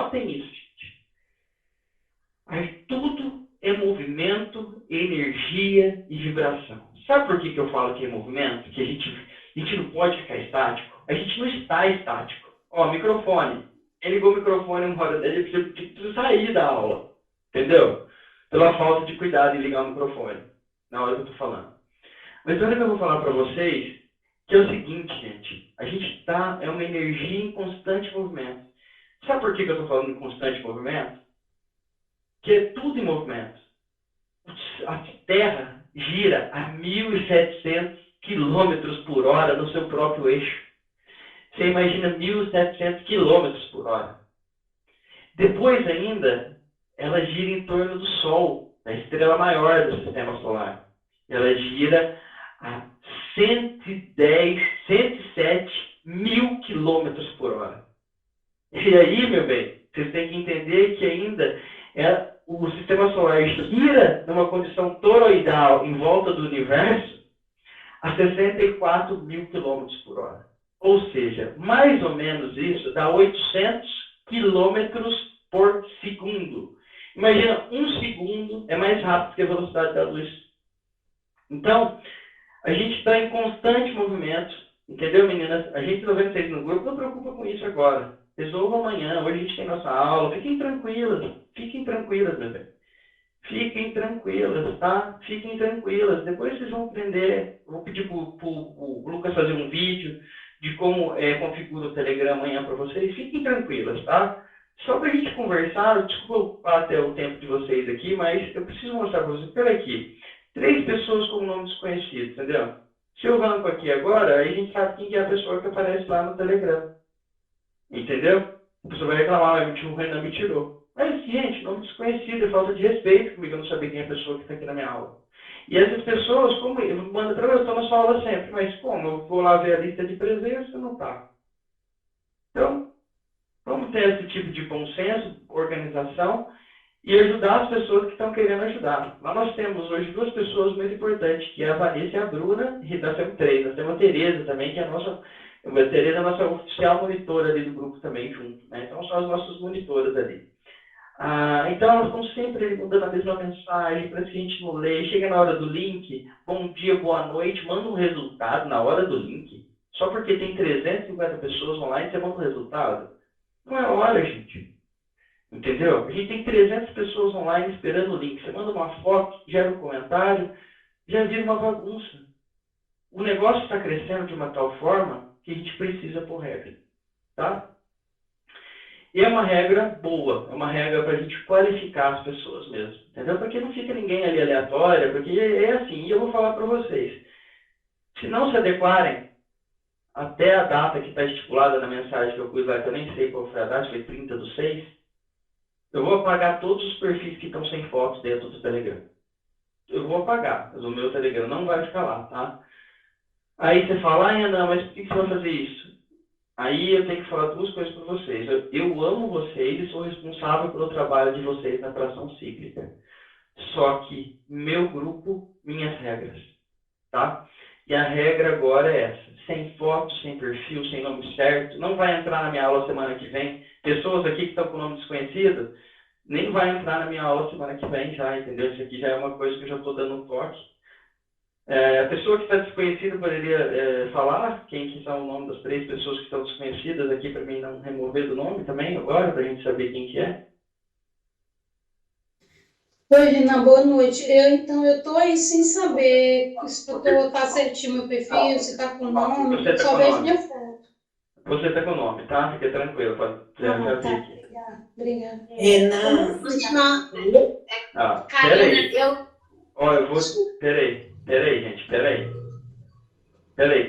Anotem isso, gente. Aí tudo é movimento, energia e vibração. Sabe por que eu falo que é movimento? Que a gente não pode ficar estático? A gente não está estático. Ó, microfone. Ele ligou o microfone uma hora dele, eu preciso sair da aula. Entendeu? Pela falta de cuidado em ligar o microfone. Na hora que eu estou falando. Mas olha o que eu vou falar para vocês, que é o seguinte, gente. A gente é uma energia em constante movimento. Sabe por que eu estou falando em constante movimento? Que é tudo em movimento. A Terra gira a 1.700 quilômetros por hora no seu próprio eixo. Você imagina 1.700 quilômetros por hora. Depois ainda, ela gira em torno do Sol, da estrela maior do sistema solar. Ela gira a 110, 107 mil quilômetros por hora. E aí, meu bem, vocês têm que entender que ainda o sistema solar gira numa condição toroidal em volta do universo a 64 mil quilômetros por hora. Ou seja, mais ou menos isso dá 800 quilômetros por segundo. Imagina, um segundo é mais rápido que a velocidade da luz. Então, a gente está em constante movimento. Entendeu, meninas? A gente está vendo vocês no grupo, não preocupa com isso agora. Resolva amanhã, hoje a gente tem nossa aula. Fiquem tranquilas, meu bem. Fiquem tranquilas, tá? Fiquem tranquilas. Depois vocês vão aprender. Vou pedir para o Lucas fazer um vídeo de como configura o Telegram amanhã para vocês. Fiquem tranquilas, tá? Só para a gente conversar, desculpa até o tempo de vocês aqui, mas eu preciso mostrar para vocês. Pera aqui, 3 pessoas com nome desconhecido, entendeu? Se eu arranco aqui agora, aí a gente sabe quem é a pessoa que aparece lá no Telegram. Entendeu? A pessoa vai reclamar, o Renan me tirou. Mas, gente, nome desconhecido, é falta de respeito comigo, eu não saber quem é a pessoa que está aqui na minha aula. E essas pessoas, como manda para mim, eu estou na sua aula sempre, mas como? Eu vou lá ver a lista de presença, não está. Então, vamos ter esse tipo de bom senso, organização, e ajudar as pessoas que estão querendo ajudar. Lá nós temos hoje 2 pessoas muito importantes, que é a Vanessa e a Bruna, e nós temos 3. Nós temos a Tereza também, que é a nossa... A Tereza é a nossa oficial monitora ali do grupo também, junto. Né? Então, são as nossas monitoras ali. Então, elas estão sempre mandando a mesma mensagem, para que a gente não lê. Chega na hora do link, bom dia, boa noite, manda um resultado na hora do link. Só porque tem 350 pessoas online, você manda um resultado? Não é hora, gente. Entendeu? A gente tem 300 pessoas online esperando o link. Você manda uma foto, gera um comentário, já vira uma bagunça. O negócio está crescendo de uma tal forma que a gente precisa pôr regra. Tá? E é uma regra boa, é uma regra para a gente qualificar as pessoas mesmo. Entendeu? Para que não fique ninguém ali aleatória, porque é assim, e eu vou falar para vocês. Se não se adequarem, até a data que está estipulada na mensagem que eu pus lá, que eu nem sei qual foi a data, foi 30/6, eu vou apagar todos os perfis que estão sem fotos dentro do Telegram. Eu vou apagar, mas o meu Telegram não vai ficar lá, tá? Aí você fala, Renan, mas por que você vai fazer isso? Aí eu tenho que falar 2 coisas para vocês. Eu amo vocês e sou responsável pelo trabalho de vocês na atração cíclica. Só que meu grupo, minhas regras, tá? E a regra agora é essa. Sem foto, sem perfil, sem nome certo. Não vai entrar na minha aula semana que vem. Pessoas aqui que estão com nome desconhecido, nem vai entrar na minha aula semana que vem já, entendeu? Isso aqui já é uma coisa que eu já estou dando um toque. A pessoa que está desconhecida poderia falar quem que são o nome das 3 pessoas que estão desconhecidas aqui para mim não remover do nome também agora, para a gente saber quem que é. Oi, Renan, boa noite. Eu estou aí sem saber se eu colocar certinho meu perfil, se está com nome, eu só vejo minha foto. Você está com o nome, tá? Fica tranquilo, pode já vi aqui. Obrigada. Renan. Peraí. Eu vou... Peraí, gente, peraí.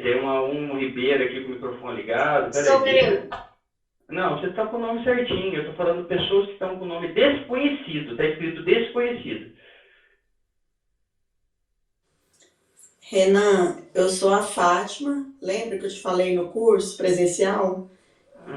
Tem um Ribeiro aqui com o microfone ligado. Peraí. Não, você está com o nome certinho. Eu estou falando de pessoas que estão com o nome desconhecido. Está escrito desconhecido. Renan, eu sou a Fátima. Lembra que eu te falei no curso presencial?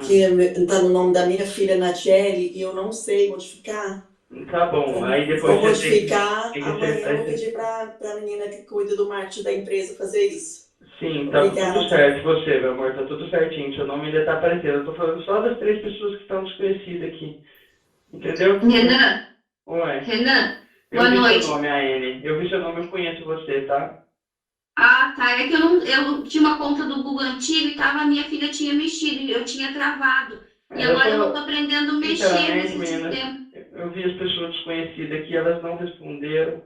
Que está no nome da minha filha, Natiele, e eu não sei modificar? Tá bom. Aí depois vou modificar. Amanhã eu vou pedir para a menina que cuida do marketing da empresa fazer isso. Sim, tá tudo Obrigada. certo. Você, meu amor, tá tudo certinho. Seu nome ainda tá aparecendo. Eu tô falando só das 3 pessoas que estão desconhecidas aqui. Entendeu? Renan, Ué, Renan, eu boa vi seu noite. nome, AN. Eu vi seu nome, eu conheço você, tá? Ah, tá. É que eu tinha uma conta do Google antiga e tava, minha filha tinha mexido, e eu tinha travado. E Eu agora eu tô tô, aprendendo a mexer sinceramente, nesse meninas, sistema. eu vi as pessoas desconhecidas aqui, elas não responderam.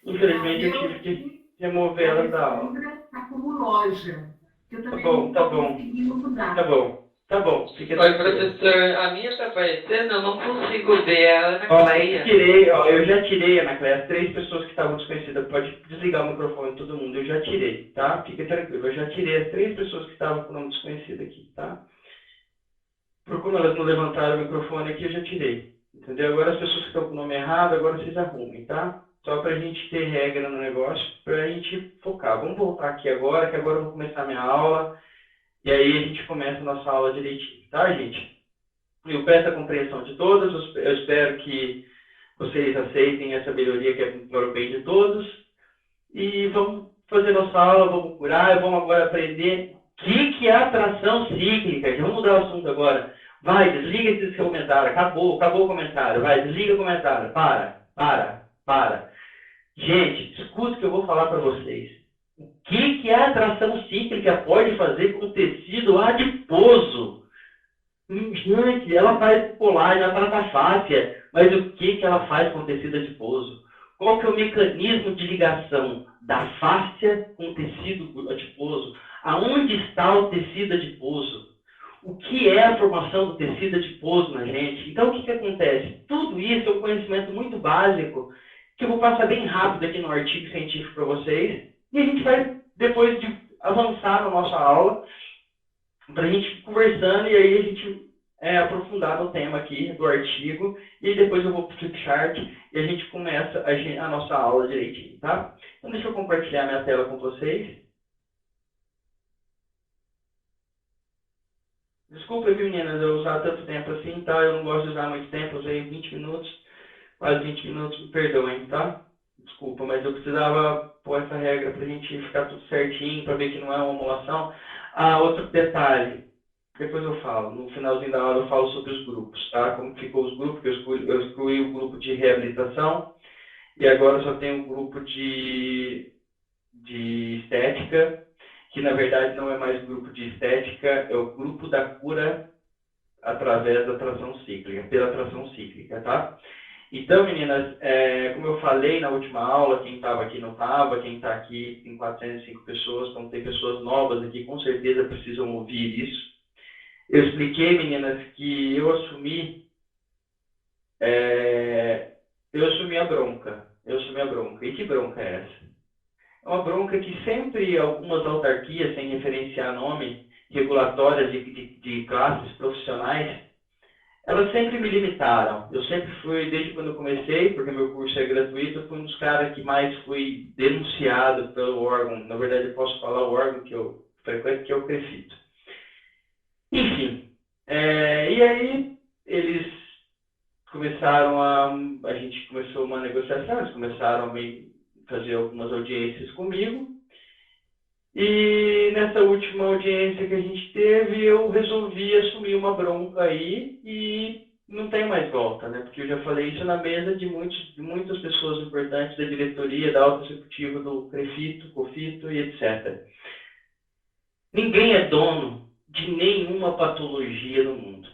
Infelizmente, eu tive que remover elas da aula. Tá como loja. Eu Tá também bom, não tá tô bom, conseguindo tá mudar. bom, tá bom, fica Oi, tranquilo. professor. A minha tá aparecendo, eu não consigo ver ela na Ó, Cleia. eu já tirei, Ana Cléia, as 3 pessoas que estavam desconhecidas. Pode desligar o microfone, todo mundo. Eu já tirei, tá? Fica tranquilo. Eu já tirei as 3 pessoas que estavam com o nome desconhecido aqui, tá? Por como elas não levantaram o microfone aqui, eu já tirei. Entendeu? Agora as pessoas que estão com o nome errado, agora vocês arrumem, tá? Só pra gente ter regra no negócio, pra gente focar. Vamos voltar aqui agora, que agora eu vou começar a minha aula. E aí a gente começa a nossa aula direitinho, tá, gente? Eu peço a compreensão de todos. Eu espero que vocês aceitem essa melhoria que é para o bem de todos. E vamos fazer nossa aula, vamos curar, vamos agora aprender o que é atração cíclica. Já vamos mudar o assunto agora. Vai, desliga esse comentário. Acabou o comentário. Vai, desliga o comentário. Para. Gente, escuta o que eu vou falar para vocês. O que a atração cíclica pode fazer com o tecido adiposo? Gente, ela faz colágeno, ela trata a fáscia, mas o que ela faz com o tecido adiposo? Qual que é o mecanismo de ligação da fáscia com o tecido adiposo? Aonde está o tecido adiposo? O que é a formação do tecido adiposo na gente? Então, o que acontece? Tudo isso é um conhecimento muito básico que eu vou passar bem rápido aqui no artigo científico para vocês e a gente vai, depois de avançar na nossa aula, para a gente ir conversando e aí a gente aprofundar no tema aqui do artigo e depois eu vou para o flipchart e a gente começa a nossa aula direitinho, tá? Então deixa eu compartilhar minha tela com vocês. Desculpa, viu, meninas, eu usar tanto tempo assim, tá? Eu não gosto de usar muito tempo, eu usei 20 minutos, quase 20 minutos, me perdoem, tá? Desculpa, mas eu precisava pôr essa regra para a gente ficar tudo certinho, para ver que não é uma emulação. Outro detalhe, depois eu falo, no finalzinho da aula eu falo sobre os grupos, tá? Como ficou os grupos, que eu excluí o grupo de reabilitação e agora só tem o grupo de estética, que na verdade não é mais grupo de estética, é o grupo da cura através da atração cíclica, pela atração cíclica, tá? Então, meninas, como eu falei na última aula, quem estava aqui não estava, quem está aqui tem 405 pessoas, então tem pessoas novas aqui, com certeza precisam ouvir isso. Eu expliquei, meninas, que eu assumi a bronca. Eu assumi a bronca. E que bronca é essa? É uma bronca que sempre algumas autarquias, sem referenciar nome, regulatórias de classes profissionais, elas sempre me limitaram. Eu sempre fui, desde quando eu comecei, porque meu curso é gratuito, eu fui um dos caras que mais fui denunciado pelo órgão. Na verdade, eu posso falar o órgão que eu frequento, que é o CREFITO. Enfim, e aí eles começaram a gente começou uma negociação, eles começaram a fazer algumas audiências comigo. E nessa última audiência que a gente teve, eu resolvi assumir uma bronca aí e não tem mais volta, né? Porque eu já falei isso na mesa de muitas pessoas importantes da diretoria, da alta executiva do CREFITO, COFITO e etc. Ninguém é dono de nenhuma patologia no mundo,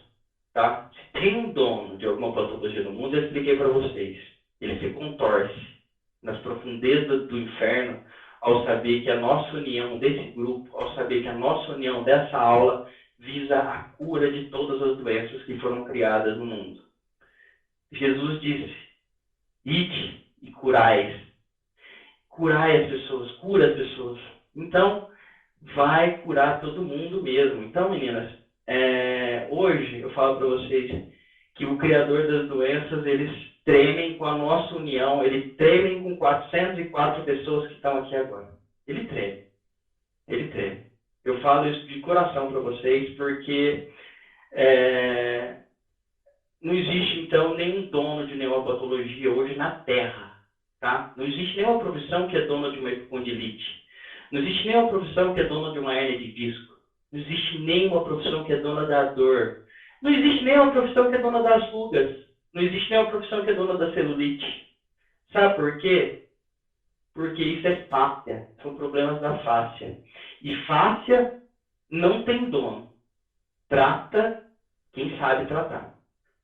tá? Se tem um dono de alguma patologia no mundo, eu expliquei para vocês. Ele se contorce nas profundezas do inferno ao saber que a nossa união desse grupo, ao saber que a nossa união dessa aula visa a cura de todas as doenças que foram criadas no mundo. Jesus disse: ide e curai. Curai as pessoas, cura as pessoas. Então, vai curar todo mundo mesmo. Então, meninas, hoje eu falo para vocês que o Criador das doenças, eles tremem com a nossa união, eles tremem com 404 pessoas que estão aqui agora. Ele treme. Eu falo isso de coração para vocês, porque não existe, então, nenhum dono de nenhuma patologia hoje na Terra, tá? Não existe nenhuma profissão que é dona de uma epicondilite. Não existe nenhuma profissão que é dona de uma hérnia de disco. Não existe nenhuma profissão que é dona da dor. Não existe nenhuma profissão que é dona das rugas. Não existe nenhuma profissão que é dona da celulite. Sabe por quê? Porque isso é fáscia. São problemas da fáscia. E fáscia não tem dono. Trata quem sabe tratar.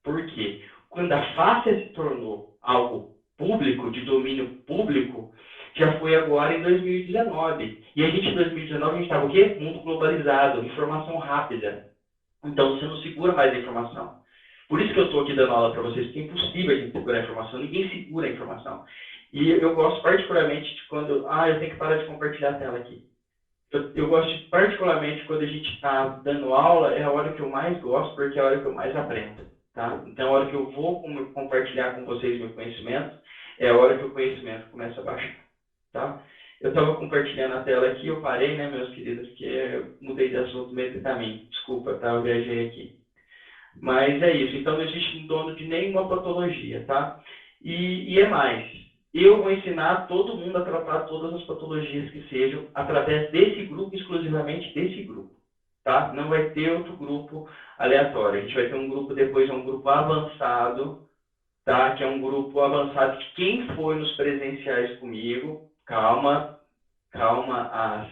Por quê? Quando a fáscia se tornou algo público, de domínio público, já foi agora em 2019. E a gente, em 2019, a gente estava o quê? Mundo globalizado, informação rápida. Então, você não segura mais a informação. Por isso que eu estou aqui dando aula para vocês, porque é impossível a gente segurar a informação. Ninguém segura a informação. E eu gosto particularmente de quando... eu tenho que parar de compartilhar a tela aqui. Eu gosto particularmente quando a gente está dando aula, é a hora que eu mais gosto, porque é a hora que eu mais aprendo. Tá? Então, a hora que eu vou compartilhar com vocês meu conhecimento, é a hora que o conhecimento começa a baixar. Tá? Eu estava compartilhando a tela aqui, eu parei, né, meus queridos, porque eu mudei de assunto meio do caminho. Desculpa, tá? Eu viajei aqui. Mas é isso. Então, não existe um dono de nenhuma patologia, tá? E é mais. Eu vou ensinar todo mundo a tratar todas as patologias que sejam através desse grupo, exclusivamente desse grupo, tá? Não vai ter outro grupo aleatório. A gente vai ter um grupo depois, um grupo avançado, tá? Que é um grupo avançado de quem foi nos presenciais comigo. Calma as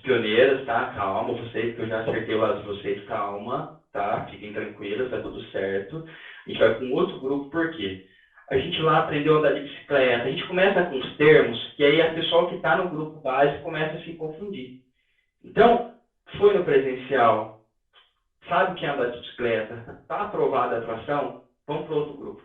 pioneiras, tá? Calma vocês, que eu já acertei o lado de vocês, calma, tá? Fiquem tranquilos, tá tudo certo. A gente vai com outro grupo, por quê? A gente lá aprendeu a andar de bicicleta, a gente começa com os termos, que aí a pessoa que está no grupo básico começa a se confundir. Então, foi no presencial, sabe o que é andar de bicicleta, está aprovada a tração, vamos para outro grupo,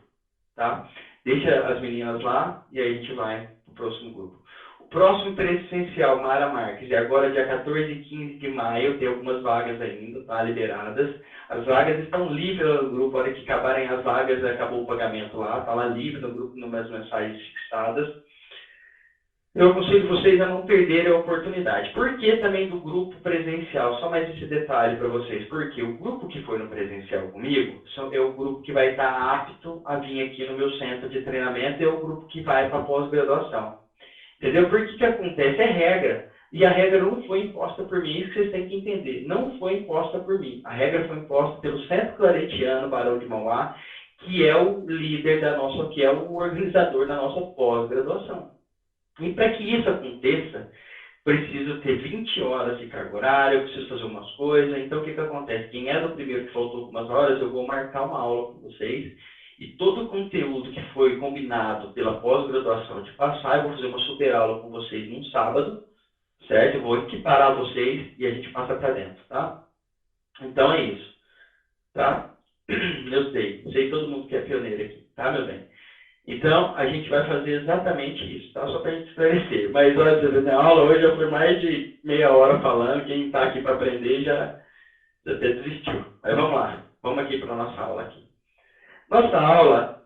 tá? Deixa as meninas lá e aí a gente vai para o próximo grupo. O próximo presencial, Mara Marques, é agora dia 14 e 15 de maio, tem algumas vagas ainda, tá, liberadas. As vagas estão livres no grupo, a hora que acabarem as vagas, acabou o pagamento lá, tá lá livre no grupo, numas mensagens fixadas. Eu aconselho vocês a não perderem a oportunidade. Por que também do grupo presencial? Só mais esse detalhe para vocês. Porque o grupo que foi no presencial comigo é o grupo que vai estar apto a vir aqui no meu centro de treinamento, é o grupo que vai para pós-graduação. Entendeu? Por que acontece? É regra. E a regra não foi imposta por mim, isso que vocês têm que entender. Não foi imposta por mim. A regra foi imposta pelo Centro Claretiano Barão de Mauá, que é o líder da nossa, que é o organizador da nossa pós-graduação. E para que isso aconteça, preciso ter 20 horas de carga horária, eu preciso fazer umas coisas. Então, o que acontece? Quem é do primeiro que faltou algumas horas, eu vou marcar uma aula com vocês. E todo o conteúdo que foi combinado pela pós-graduação de passar, eu vou fazer uma super aula com vocês num sábado, certo? Eu vou equiparar vocês e a gente passa para dentro, tá? Então é isso, tá? Eu sei todo mundo que é pioneiro aqui, tá, meu bem? Então, a gente vai fazer exatamente isso, tá? Só para a gente esclarecer. Mas, olha, você vê, a aula hoje já foi mais de meia hora falando, quem está aqui para aprender já até desistiu. Mas vamos lá, vamos aqui para a nossa aula aqui. Nossa aula,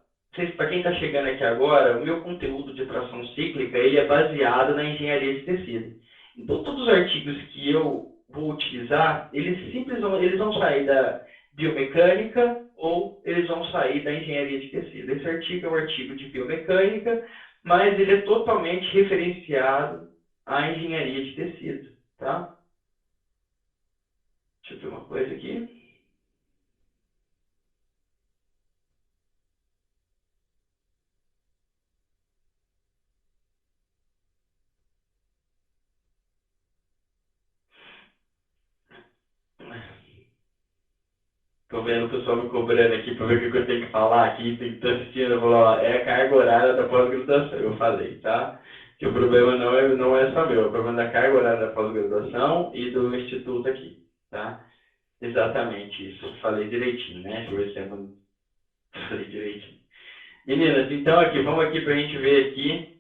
para quem está chegando aqui agora, o meu conteúdo de tração cíclica ele é baseado na engenharia de tecido. Então, todos os artigos que eu vou utilizar, eles vão sair da biomecânica ou eles vão sair da engenharia de tecido. Esse artigo é um artigo de biomecânica, mas ele é totalmente referenciado à engenharia de tecido, tá? Deixa eu ver uma coisa aqui. Tô vendo o pessoal me cobrando aqui para ver o que eu tenho que falar aqui, tem que estar assistindo, eu vou lá, é a carga horária da pós-graduação, eu falei, tá? Que o problema não é só meu, é o problema da carga horária da pós-graduação e do instituto aqui, tá? Exatamente isso, falei direitinho, né? Deixa eu ver se eu falei direitinho. Meninas, então aqui, vamos aqui pra gente ver aqui.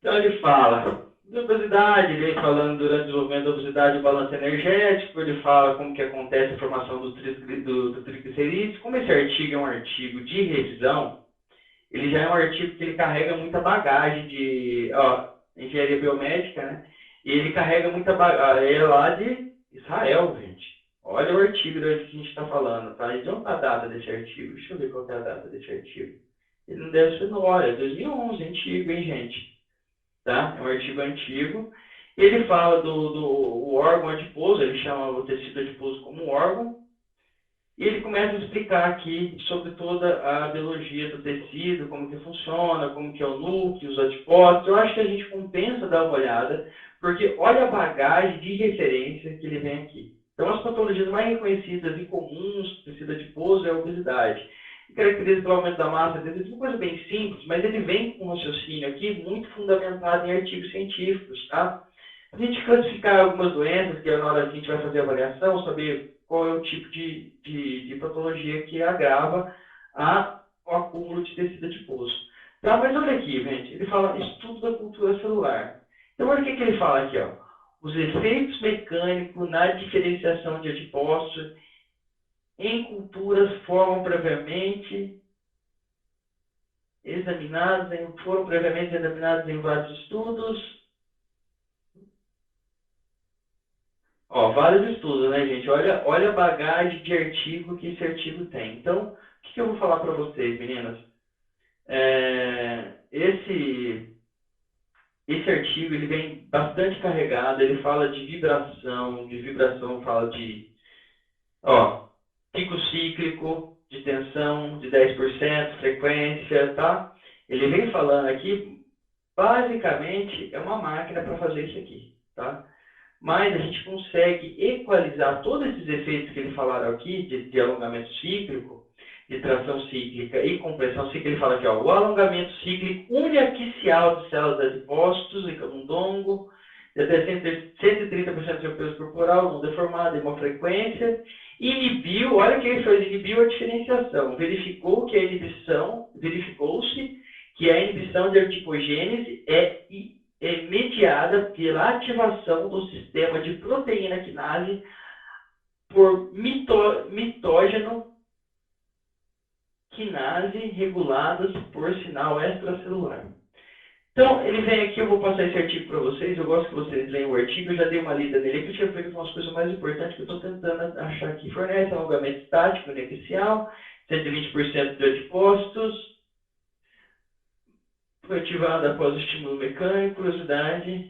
Então ele fala de obesidade, ele vem falando durante o desenvolvimento da obesidade o balanço energético, ele fala como que acontece a formação do triglicerídeos. Como esse artigo é um artigo de revisão, ele já é um artigo que ele carrega muita bagagem de engenharia biomédica, né? E ele carrega muita bagagem, é lá de Israel, gente. Olha o artigo que a gente está falando, tá? E não a data desse artigo. Deixa eu ver qual é a data desse artigo. Ele não deve ser, não. Olha, 2011, antigo, hein, gente? Tá? É um artigo antigo. Ele fala do órgão adiposo, ele chama o tecido adiposo como órgão. E ele começa a explicar aqui sobre toda a biologia do tecido, como que funciona, como que é o núcleo, os adipócitos. Eu acho que a gente compensa dar uma olhada, porque olha a bagagem de referência que ele vem aqui. Então, as patologias mais reconhecidas e comuns do tecido adiposo é a obesidade. Caracteriza pelo aumento da massa, é uma coisa bem simples, mas ele vem com um raciocínio aqui muito fundamentado em artigos científicos, tá? A gente classificar algumas doenças, que na hora que a gente vai fazer a avaliação, saber qual é o tipo de patologia que agrava o acúmulo de tecido adiposo. Tá, mas olha aqui, gente, ele fala estudo da cultura celular. Então, olha o que ele fala aqui, ó. Os efeitos mecânicos na diferenciação de adipócitos em culturas foram previamente examinados em vários estudos. Ó, vários estudos, né, gente? Olha a bagagem de artigo que esse artigo tem. Então, o que eu vou falar para vocês, meninas? Esse artigo, ele vem bastante carregado, ele fala de vibração fala de, pico cíclico, de tensão de 10%, frequência, tá? Ele vem falando aqui, basicamente, é uma máquina para fazer isso aqui, tá? Mas a gente consegue equalizar todos esses efeitos que ele falaram aqui, de alongamento cíclico, de tração cíclica e compressão cíclica. Ele fala aqui, ó, o alongamento cíclico uniaxial de células de adipócitos em camundongo, de até 130% do seu peso corporal, não deformado, em uma frequência, inibiu, olha o que ele fez, inibiu a diferenciação, verificou-se que a inibição de adipogênese é mediada pela ativação do sistema de proteína quinase por mitógeno quinase reguladas por sinal extracelular. Então, ele vem aqui, eu vou passar esse artigo para vocês, eu gosto que vocês leiam o artigo, eu já dei uma lida nele, eu tinha feito umas coisas mais importantes que eu estou tentando achar aqui. Fornece alongamento estático, uniaxial, 120% de adipócitos, foi ativado após o estímulo mecânico, curiosidade.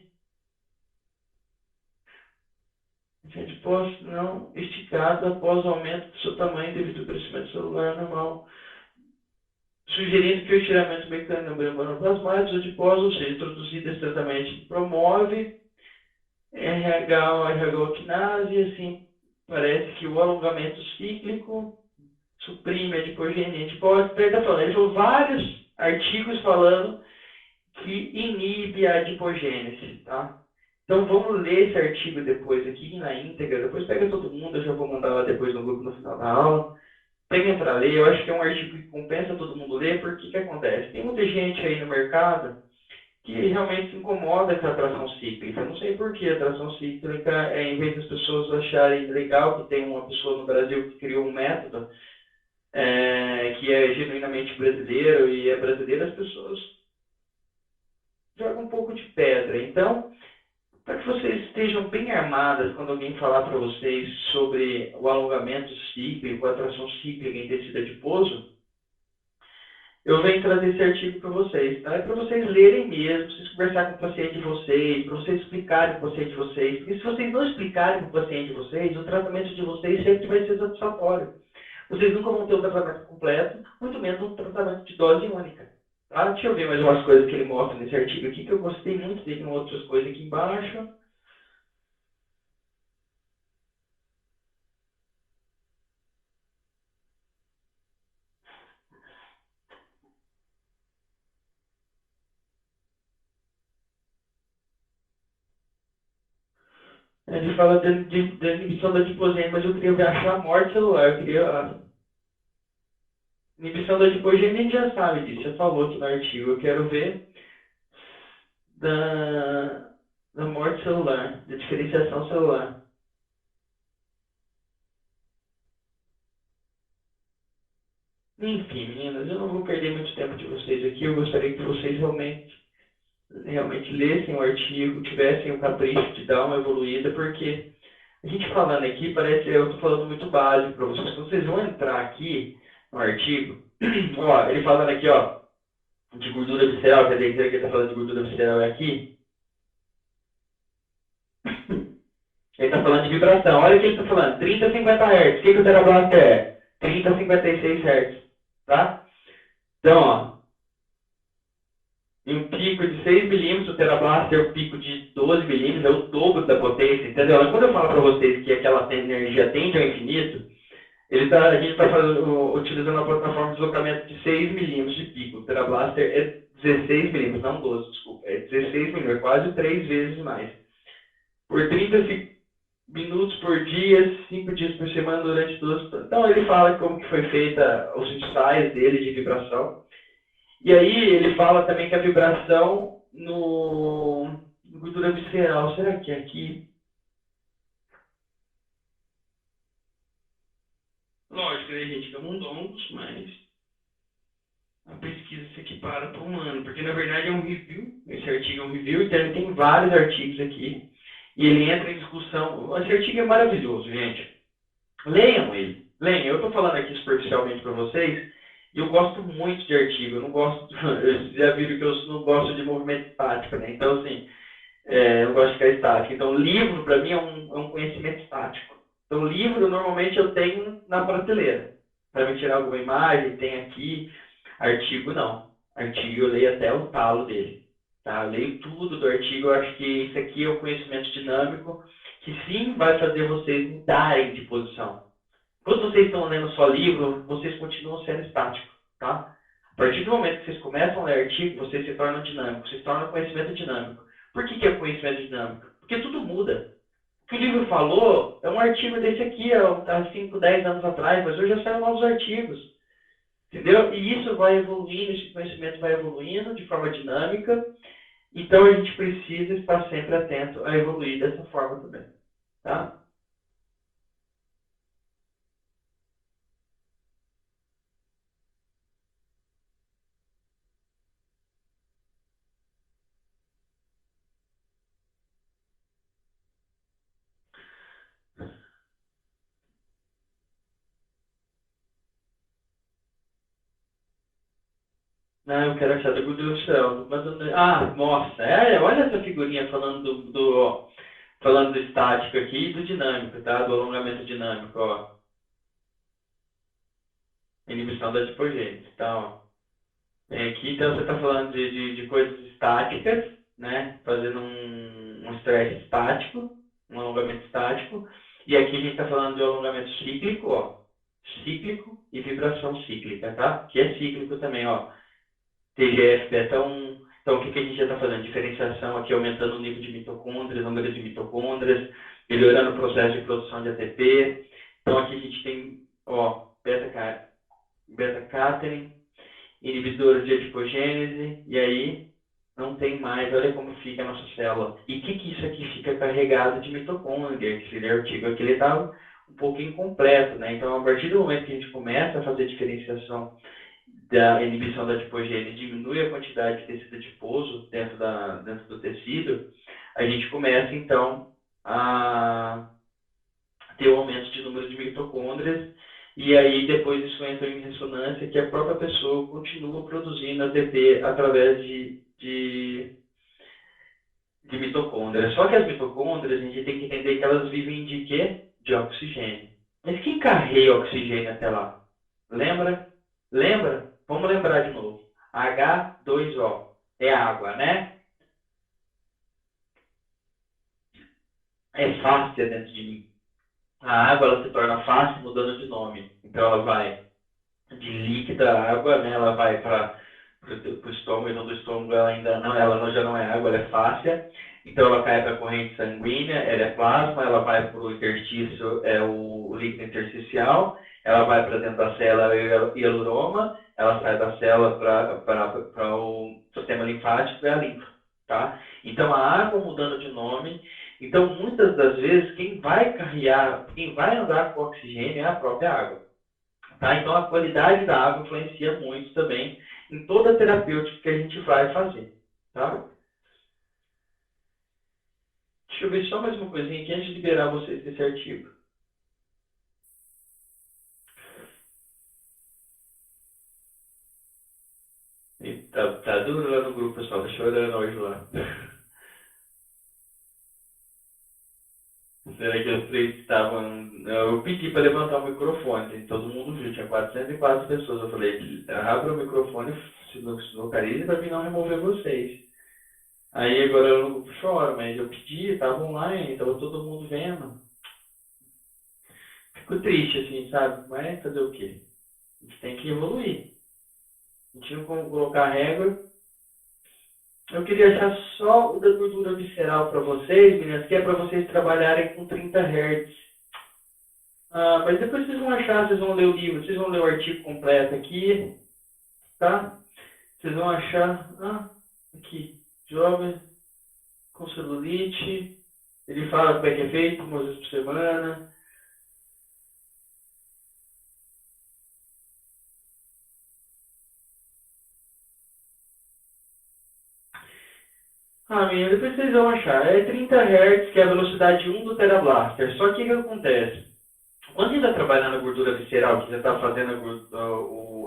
Adipócito não esticado após o aumento do seu tamanho devido ao crescimento celular normal. Sugerindo que o estiramento mecânico da membrana plasmática, os adipócitos, ou seja, introduzido esse tratamento, promove RH quinase, e assim, parece que o alongamento cíclico suprime a adipogênese adipócito. Ele falou vários artigos falando que inibe a adipogênese, tá? Então vamos ler esse artigo depois aqui na íntegra, depois pega todo mundo, eu já vou mandar lá depois no grupo no final da aula. Peguem para ler, eu acho que é um artigo que compensa todo mundo ler, porque o que acontece? Tem muita gente aí no mercado que realmente se incomoda com a tração cíclica. Eu não sei por que a tração cíclica, em vez das pessoas acharem legal que tem uma pessoa no Brasil que criou um método que é genuinamente brasileiro e é brasileiro, as pessoas jogam um pouco de pedra. Então, para que vocês estejam bem armadas quando alguém falar para vocês sobre o alongamento cíclico, a tração cíclica em tecido adiposo, eu venho trazer esse artigo para vocês, tá? É para vocês lerem mesmo, para vocês conversarem com o paciente de vocês, para vocês explicarem para o paciente de vocês, porque se vocês não explicarem para o paciente de vocês, o tratamento de vocês sempre vai ser satisfatório. Vocês nunca vão ter um tratamento completo, muito menos um tratamento de dose única. Tá? Deixa eu ver mais umas coisas que ele mostra nesse artigo aqui, que eu gostei muito dele, outras coisas aqui embaixo. Ele fala da inibição da adipogênese, mas eu queria achar a morte celular, eu queria... Inibição da adipogênese a gente já sabe disso, já falou aqui no artigo. Eu quero ver da morte celular, da diferenciação celular. Enfim, meninas, eu não vou perder muito tempo de vocês aqui. Eu gostaria que vocês realmente lessem o artigo, tivessem o capricho de dar uma evoluída, porque A gente falando aqui, parece que eu estou falando muito básico para vocês. Quando vocês vão entrar aqui no artigo, ó, ele falando aqui, ó, de gordura visceral, quer dizer que ele está falando de gordura visceral é aqui. Ele está falando de vibração. Olha o que ele está falando. 30 a 50 Hz. O que o TeraBlaster é? 30 a 56 Hz. Tá? Então, ó. Em um pico de 6 milímetros, o TeraBlaster é um pico de 12 milímetros, é o dobro da potência, entendeu? Quando eu falo para vocês que aquela energia tende ao infinito, a gente está utilizando a plataforma de deslocamento de 6 milímetros de pico. O TeraBlaster é 16 milímetros, não 12, desculpa. É 16 milímetros, é quase 3 vezes mais. Por 30 minutos por dia, 5 dias por semana, durante 12. Então ele fala como que foi feita os ensaios dele de vibração. E aí ele fala também que a vibração no gordura visceral, será que é aqui? Lógico, né, gente, camundongos, mas a pesquisa se equipara para o humano, porque na verdade é um review, esse artigo é um review, então ele tem vários artigos aqui, e ele entra em discussão. Esse artigo é maravilhoso, gente. Leiam ele, leiam. Eu estou falando aqui superficialmente para vocês, e eu gosto muito de artigo, eu não gosto, vocês já viram que eu não gosto de movimento estático, né? Então, assim, eu não gosto de ficar estático. Então, livro, para mim, é um conhecimento estático. Então, livro, normalmente, eu tenho na prateleira. Para me tirar alguma imagem, tem aqui. Artigo, não. Artigo, eu leio até o talo dele. Tá? Eu leio tudo do artigo. Eu acho que isso aqui é o conhecimento dinâmico, que sim vai fazer vocês mudarem de posição. Quando vocês estão lendo só livro, vocês continuam sendo estáticos, tá? A partir do momento que vocês começam a ler artigo, vocês se tornam dinâmicos, vocês se tornam conhecimento dinâmico. Por que é conhecimento dinâmico? Porque tudo muda. O que o livro falou é um artigo desse aqui, há 5, 10 anos atrás, mas hoje já saem novos artigos. Entendeu? E isso vai evoluindo, esse conhecimento vai evoluindo de forma dinâmica. Então a gente precisa estar sempre atento a evoluir dessa forma também, tá? Não, eu quero achar da gordura visceral. Nossa, olha essa figurinha falando do estático aqui e do dinâmico, tá? Do alongamento dinâmico, ó. Inibição da adipogênese, tá? Ó. Tem aqui, então você está falando de coisas estáticas, né? Fazendo um estresse estático, um alongamento estático. E aqui a gente está falando de alongamento cíclico, ó. Cíclico e vibração cíclica, tá? Que é cíclico também, ó. TGF, beta 1. Então, o que a gente já está fazendo? Diferenciação aqui, aumentando o nível de mitocôndrias, número de mitocôndrias, melhorando o processo de produção de ATP. Então, aqui a gente tem, ó, beta-catenin, inibidores de adipogênese, e aí não tem mais, olha como fica a nossa célula. E o que isso aqui fica carregado de mitocôndria? Que esse artigo aqui, ele estava um pouco incompleto, né? Então, a partir do momento que a gente começa a fazer diferenciação da inibição da adipogênese, diminui a quantidade de tecido adiposo dentro do tecido, a gente começa, então, a ter um aumento de número de mitocôndrias, e aí depois isso entra em ressonância, que a própria pessoa continua produzindo ATP através de mitocôndrias. Só que as mitocôndrias, a gente tem que entender que elas vivem de quê? De oxigênio. Mas quem carrega oxigênio até lá? Lembra? Lembra? Vamos lembrar de novo. H2O. É água, né? É fácil dentro de mim. A água, ela se torna fácil mudando de nome. Então, ela vai de líquida água, né? Ela vai para o estômago, então do estômago ela ainda não, já não é água, ela é fáscia. Então, ela cai para a corrente sanguínea, ela é plasma, ela vai para o interstício, é o líquido intersticial, ela vai para dentro da célula hialuroma, ela sai da célula para o sistema linfático e a linfa, tá? Então, a água mudando de nome. Então, muitas das vezes, quem vai andar com oxigênio é a própria água, tá? Então, a qualidade da água influencia muito também em toda a terapêutica que a gente vai fazer, tá? Deixa eu ver só mais uma coisinha aqui antes de liberar vocês desse artigo. E tá duro lá no grupo, pessoal. Deixa eu olhar hoje lá. Será que os três estavam... Eu pedi para levantar o microfone, todo mundo viu, tinha 404 pessoas. Eu falei, abra o microfone, se localize para mim não remover vocês. Aí agora eu não choro, mas eu pedi, estava online, estava todo mundo vendo. Fico triste, assim, sabe? Mas fazer o quê? A gente tem que evoluir. Não tinha como colocar regra. Eu queria achar só o da gordura visceral para vocês, meninas, que é para vocês trabalharem com 30 Hz. Mas depois vocês vão achar, vocês vão ler o livro, vocês vão ler o artigo completo aqui, tá? Vocês vão achar, aqui, jovem com celulite, ele fala como é que é feito, uma vez por semana. Menina, depois vocês vão achar. É 30 Hz, que é a velocidade 1 do Terablaster. Só que o que acontece? Quando você está trabalhando a gordura visceral, que você está fazendo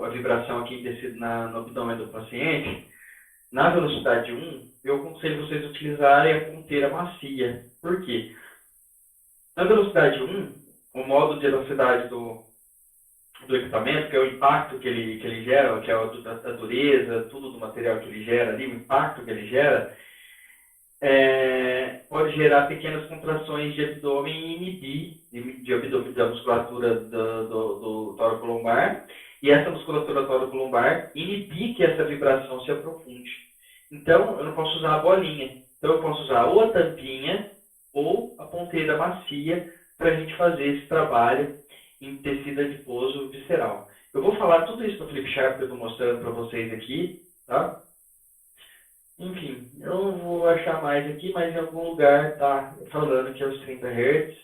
a vibração aqui em tecido no abdômen do paciente, na velocidade 1, eu aconselho vocês a utilizarem a ponteira macia. Por quê? Na velocidade 1, o modo de velocidade do equipamento, que é o impacto que ele gera, que é a dureza, tudo do material que ele gera ali, o impacto que ele gera, pode gerar pequenas contrações de abdômen e inibir de abdômen da musculatura do tóraco-lombar, e essa musculatura tóraco-lombar inibir que essa vibração se aprofunde. Então, eu não posso usar a bolinha. Então, eu posso usar ou a tampinha ou a ponteira macia para a gente fazer esse trabalho em tecido adiposo visceral. Eu vou falar tudo isso no Flipchart que eu estou mostrando para vocês aqui, tá? Enfim, eu não vou achar mais aqui, mas em algum lugar tá falando que é os 30 Hz.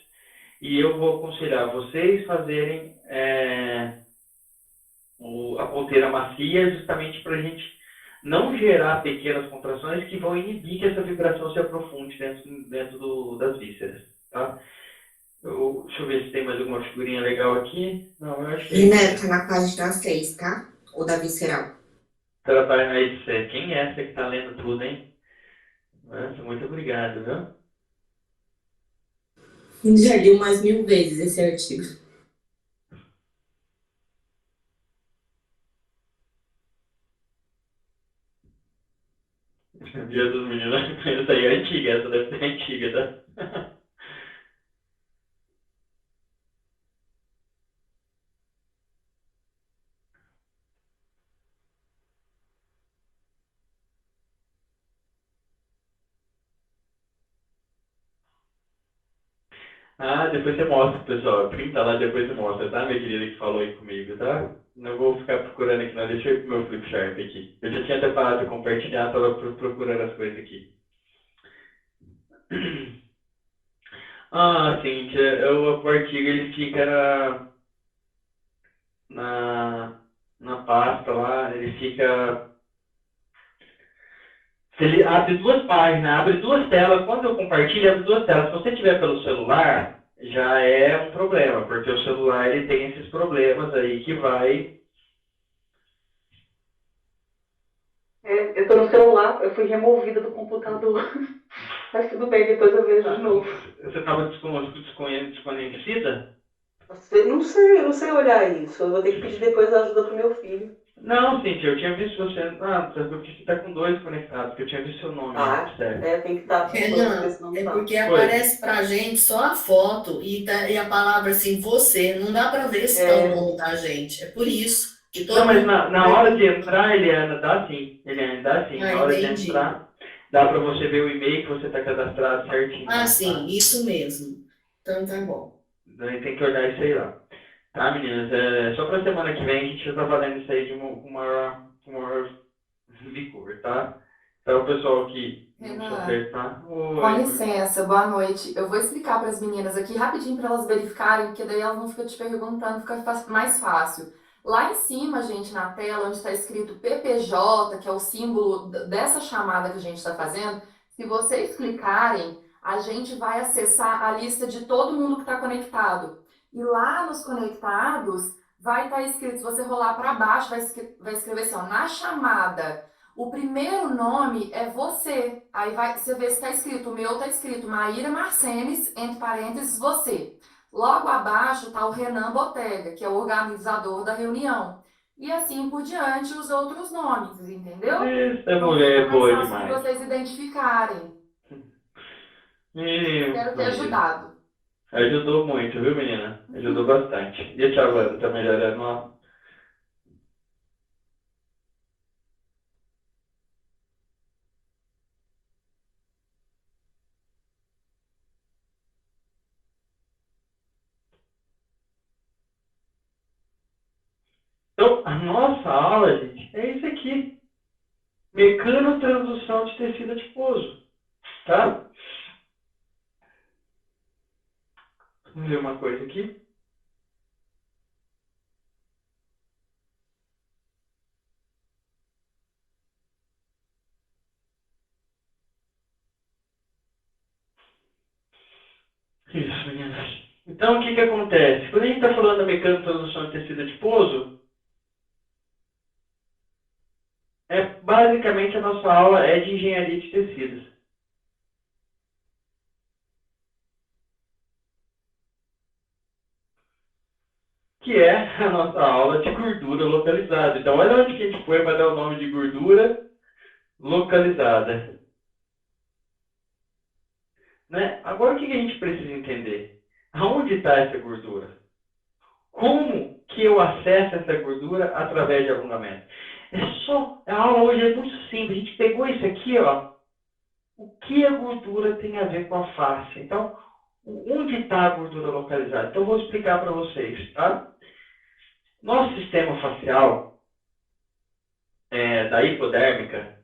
E eu vou aconselhar vocês fazerem a ponteira macia justamente para a gente não gerar pequenas contrações que vão inibir que essa vibração se aprofunde dentro das vísceras, tá? Deixa eu ver se tem mais alguma figurinha legal aqui. Não, eu acho que... Lineto, tá na página 6, tá? O da visceral. Tá na página aí de você. Quem é essa que tá lendo tudo, hein? Nossa, muito obrigado, viu? Já li umas 1000 vezes esse artigo. Dia dos meninos. Essa aí é antiga, essa deve ser antiga, tá? Depois você mostra, pessoal. Printa lá, depois você mostra, tá, minha querida que falou aí comigo, tá? Não vou ficar procurando aqui, não. Deixa eu ir pro meu Flipchart aqui. Eu já tinha até parado de compartilhar, tava procurando as coisas aqui. Cíntia, o artigo ele fica na pasta lá, ele fica... Se ele abre duas páginas, abre duas telas, quando eu compartilho, abre duas telas. Se você tiver pelo celular, já é um problema, porque o celular ele tem esses problemas aí que vai... Eu tô no celular, eu fui removida do computador. Mas tudo bem, depois eu vejo de novo. Você estava desconhecida? Eu não sei olhar isso. Eu vou ter que pedir depois ajuda pro meu filho. Não, Cintia, eu tinha visto você... porque você tá com dois conectados, porque eu tinha visto seu nome. Certo. Tem que estar... Renan, é porque aparece pra gente só a foto e a palavra assim, você. Não dá pra ver se tá o nome da gente. É por isso. Que todo não, mas mundo... na hora de entrar, ele ainda dá sim. Na hora de entrar, dá pra você ver o e-mail que você tá cadastrado certinho. Sim, isso mesmo. Então tá bom. Daí tem que olhar isso aí lá. Tá, meninas? Só pra semana que vem a gente já tá fazendo isso aí com maior vigor, tá? Então, o pessoal aqui... Renan, com licença, boa noite. Eu vou explicar para as meninas aqui rapidinho para elas verificarem, porque daí elas não ficam te perguntando, fica mais fácil. Lá em cima, gente, na tela, onde está escrito PPJ, que é o símbolo dessa chamada que a gente está fazendo, se vocês clicarem, a gente vai acessar a lista de todo mundo que está conectado. E lá nos conectados vai estar escrito, se você rolar para baixo, vai escrever assim, ó, na chamada. O primeiro nome é você. Aí você vê se está escrito, o meu está escrito Maíra Marcenes, entre parênteses, você. Logo abaixo está o Renan Botega, que é o organizador da reunião. E assim por diante os outros nomes, entendeu? Essa Então mulher é fica mais boa fácil de demais. vocês identificarem. Espero ter Maria. ajudado. Ajudou muito, viu, menina? Ajudou bastante. E a tia Wanda, tá melhorando, ó. Então, a nossa aula, gente, é isso aqui. Mecanotransdução de tecido adiposo, tá? Vamos ver uma coisa aqui. Isso, meninas. Então, o que que acontece? Quando a gente está falando da mecanotransdução de tecido adiposo, basicamente a nossa aula é de engenharia de tecidos. Que é a nossa aula de gordura localizada. Então, olha onde que a gente foi para dar o nome de gordura localizada. Né? Agora, o que que a gente precisa entender? Aonde está essa gordura? Como que eu acesso essa gordura através de alongamento? A aula hoje é muito simples. A gente pegou isso aqui, ó. O que a gordura tem a ver com a face? Então, onde está a gordura localizada? Então, eu vou explicar para vocês, tá? Nosso sistema facial, da hipodérmica,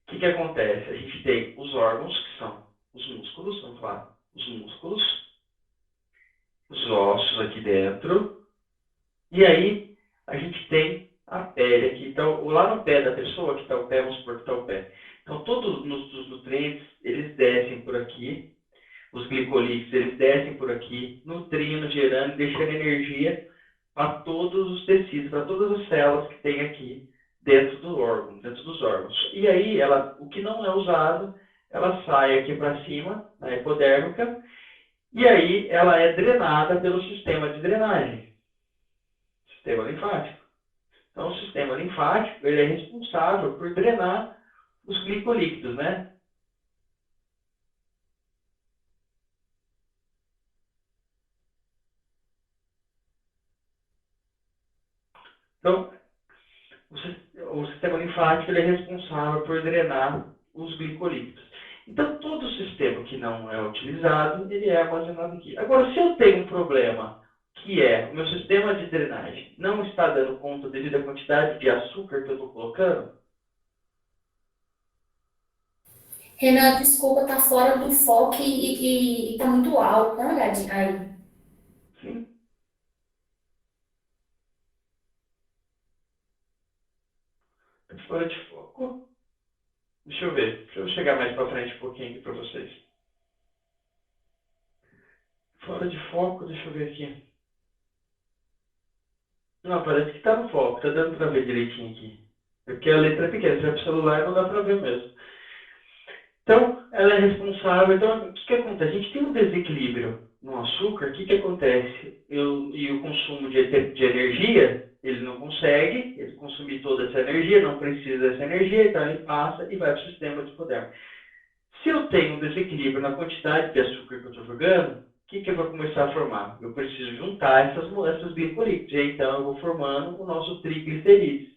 o que que acontece? A gente tem os órgãos, que são os músculos, vamos falar, os músculos, os ossos aqui dentro, e aí a gente tem a pele aqui. Então, lá no pé da pessoa, que está o pé, vamos supor que está o pé. Então, todos os nutrientes, eles descem por aqui, os glicolíticos, eles descem por aqui, nutrindo, gerando, deixando energia para todos os tecidos, para todas as células que tem aqui dentro do órgão, dentro dos órgãos. E aí, o que não é usado, ela sai aqui para cima, na hipodérmica, e aí ela é drenada pelo sistema de drenagem, sistema linfático. Então, o sistema linfático, ele é responsável por drenar os glicolíquidos, né? Então, o sistema linfático, ele é responsável por drenar os glicolíquidos. Então, todo o sistema que não é utilizado, ele é armazenado aqui. Agora, se eu tenho um problema, que é o meu sistema de drenagem não está dando conta devido à quantidade de açúcar que eu estou colocando, Renan, desculpa, tá fora do foco e tá muito alto. Dá uma olhadinha aí. sim, é fora de foco. Deixa eu ver. Deixa eu chegar mais para frente um pouquinho aqui para vocês. Fora de foco, deixa eu ver aqui. Não, parece que está no foco. Está dando para ver direitinho aqui. É porque a letra é pequena. Se vai para o celular, não dá para ver mesmo. Então, ela é responsável. Então, o que acontece? A gente tem um desequilíbrio no açúcar. O que acontece? E o consumo de energia, ele não consegue ele consumir toda essa energia, não precisa dessa energia, então ele passa e vai para o sistema de hipodérmico. Se eu tenho um desequilíbrio na quantidade de açúcar que eu estou jogando, o que eu vou começar a formar? Eu preciso juntar essas glicolíticos. E então eu vou formando o nosso triglicerídeos.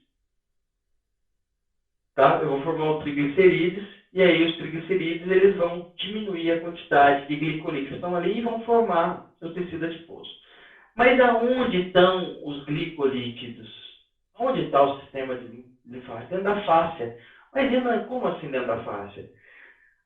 Tá? Eu vou formar o triglicerídeos, e aí os triglicerídeos eles vão diminuir a quantidade de glicolíticos que estão ali e vão formar o tecido adiposo. Mas aonde estão os glicolíquidos? Onde está o sistema de linfático? Dentro da fáscia. Mas Renan, como assim dentro da fáscia?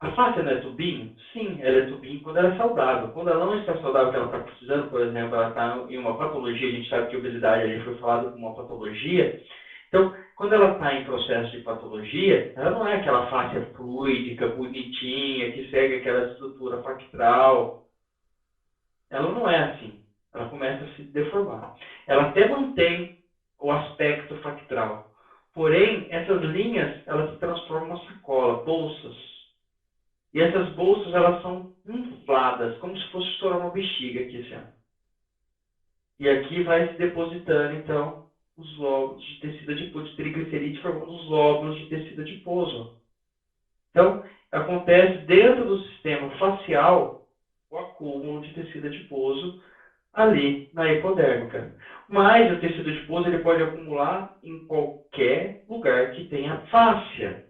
A fáscia não é tubinho? Sim, ela é tubinho quando ela é saudável. Quando ela não está saudável, que ela está precisando, por exemplo, ela está em uma patologia, a gente sabe que a obesidade ali foi falado como uma patologia, Então, quando ela está em processo de patologia, ela não é aquela face fluídica, bonitinha, que segue aquela estrutura factral. Ela não é assim. Ela começa a se deformar. Ela até mantém o aspecto factral. Porém, essas linhas, elas se transformam em uma sacola, bolsas. E essas bolsas, elas são infladas, como se fosse estourar uma bexiga aqui, assim. E aqui vai se depositando, então, os lóbulos de tecido adiposo, de triglicerídeos, formando os lóbulos de tecido adiposo. Então, acontece dentro do sistema facial o acúmulo de tecido adiposo ali na hipodérmica. Mas o tecido adiposo ele pode acumular em qualquer lugar que tenha fáscia.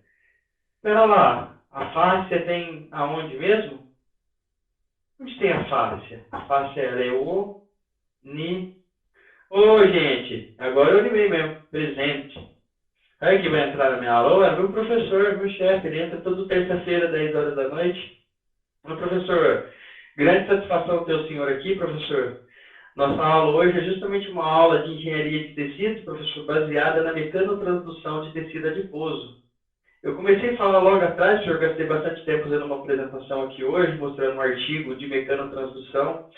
Espera lá, a fáscia tem aonde mesmo? Onde tem a fáscia? A fáscia é Ô, gente, agora eu animei mesmo, presente. Aí que vai entrar na minha aula, é meu professor, meu chefe, ele entra toda terça-feira, 10 horas da noite. Meu professor, grande satisfação ter o senhor aqui, professor. Nossa aula hoje é justamente uma aula de engenharia de tecido, professor, baseada na mecanotransdução de tecido adiposo. Eu comecei a falar logo atrás, professor, gastei bastante tempo fazendo uma apresentação aqui hoje, mostrando um artigo de mecanotransdução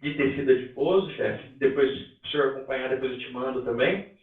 de tecido adiposo, chefe. Depois, se o senhor acompanhar, depois eu te mando também.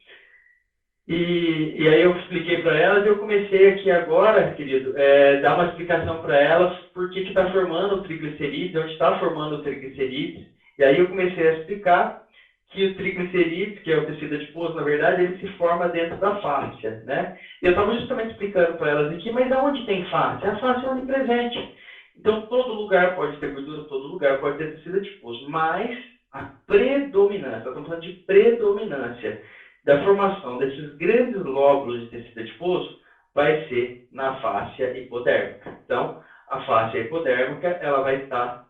E aí eu expliquei para elas e eu comecei aqui agora, querido, dar uma explicação para elas por que está formando o triglicerídeos, onde está formando o triglicerídeos. E aí eu comecei a explicar que o triglicerídeos, que é o tecido adiposo, na verdade, ele se forma dentro da fáscia, né? E eu estava justamente explicando para elas aqui, mas aonde tem fáscia? A fáscia é onipresente. Então, todo lugar pode ter gordura, todo lugar pode ter tecido adiposo, mas a predominância, estamos falando de predominância da formação desses grandes lóbulos de tecido adiposo vai ser na fáscia hipodérmica. Então, a fáscia hipodérmica, ela vai estar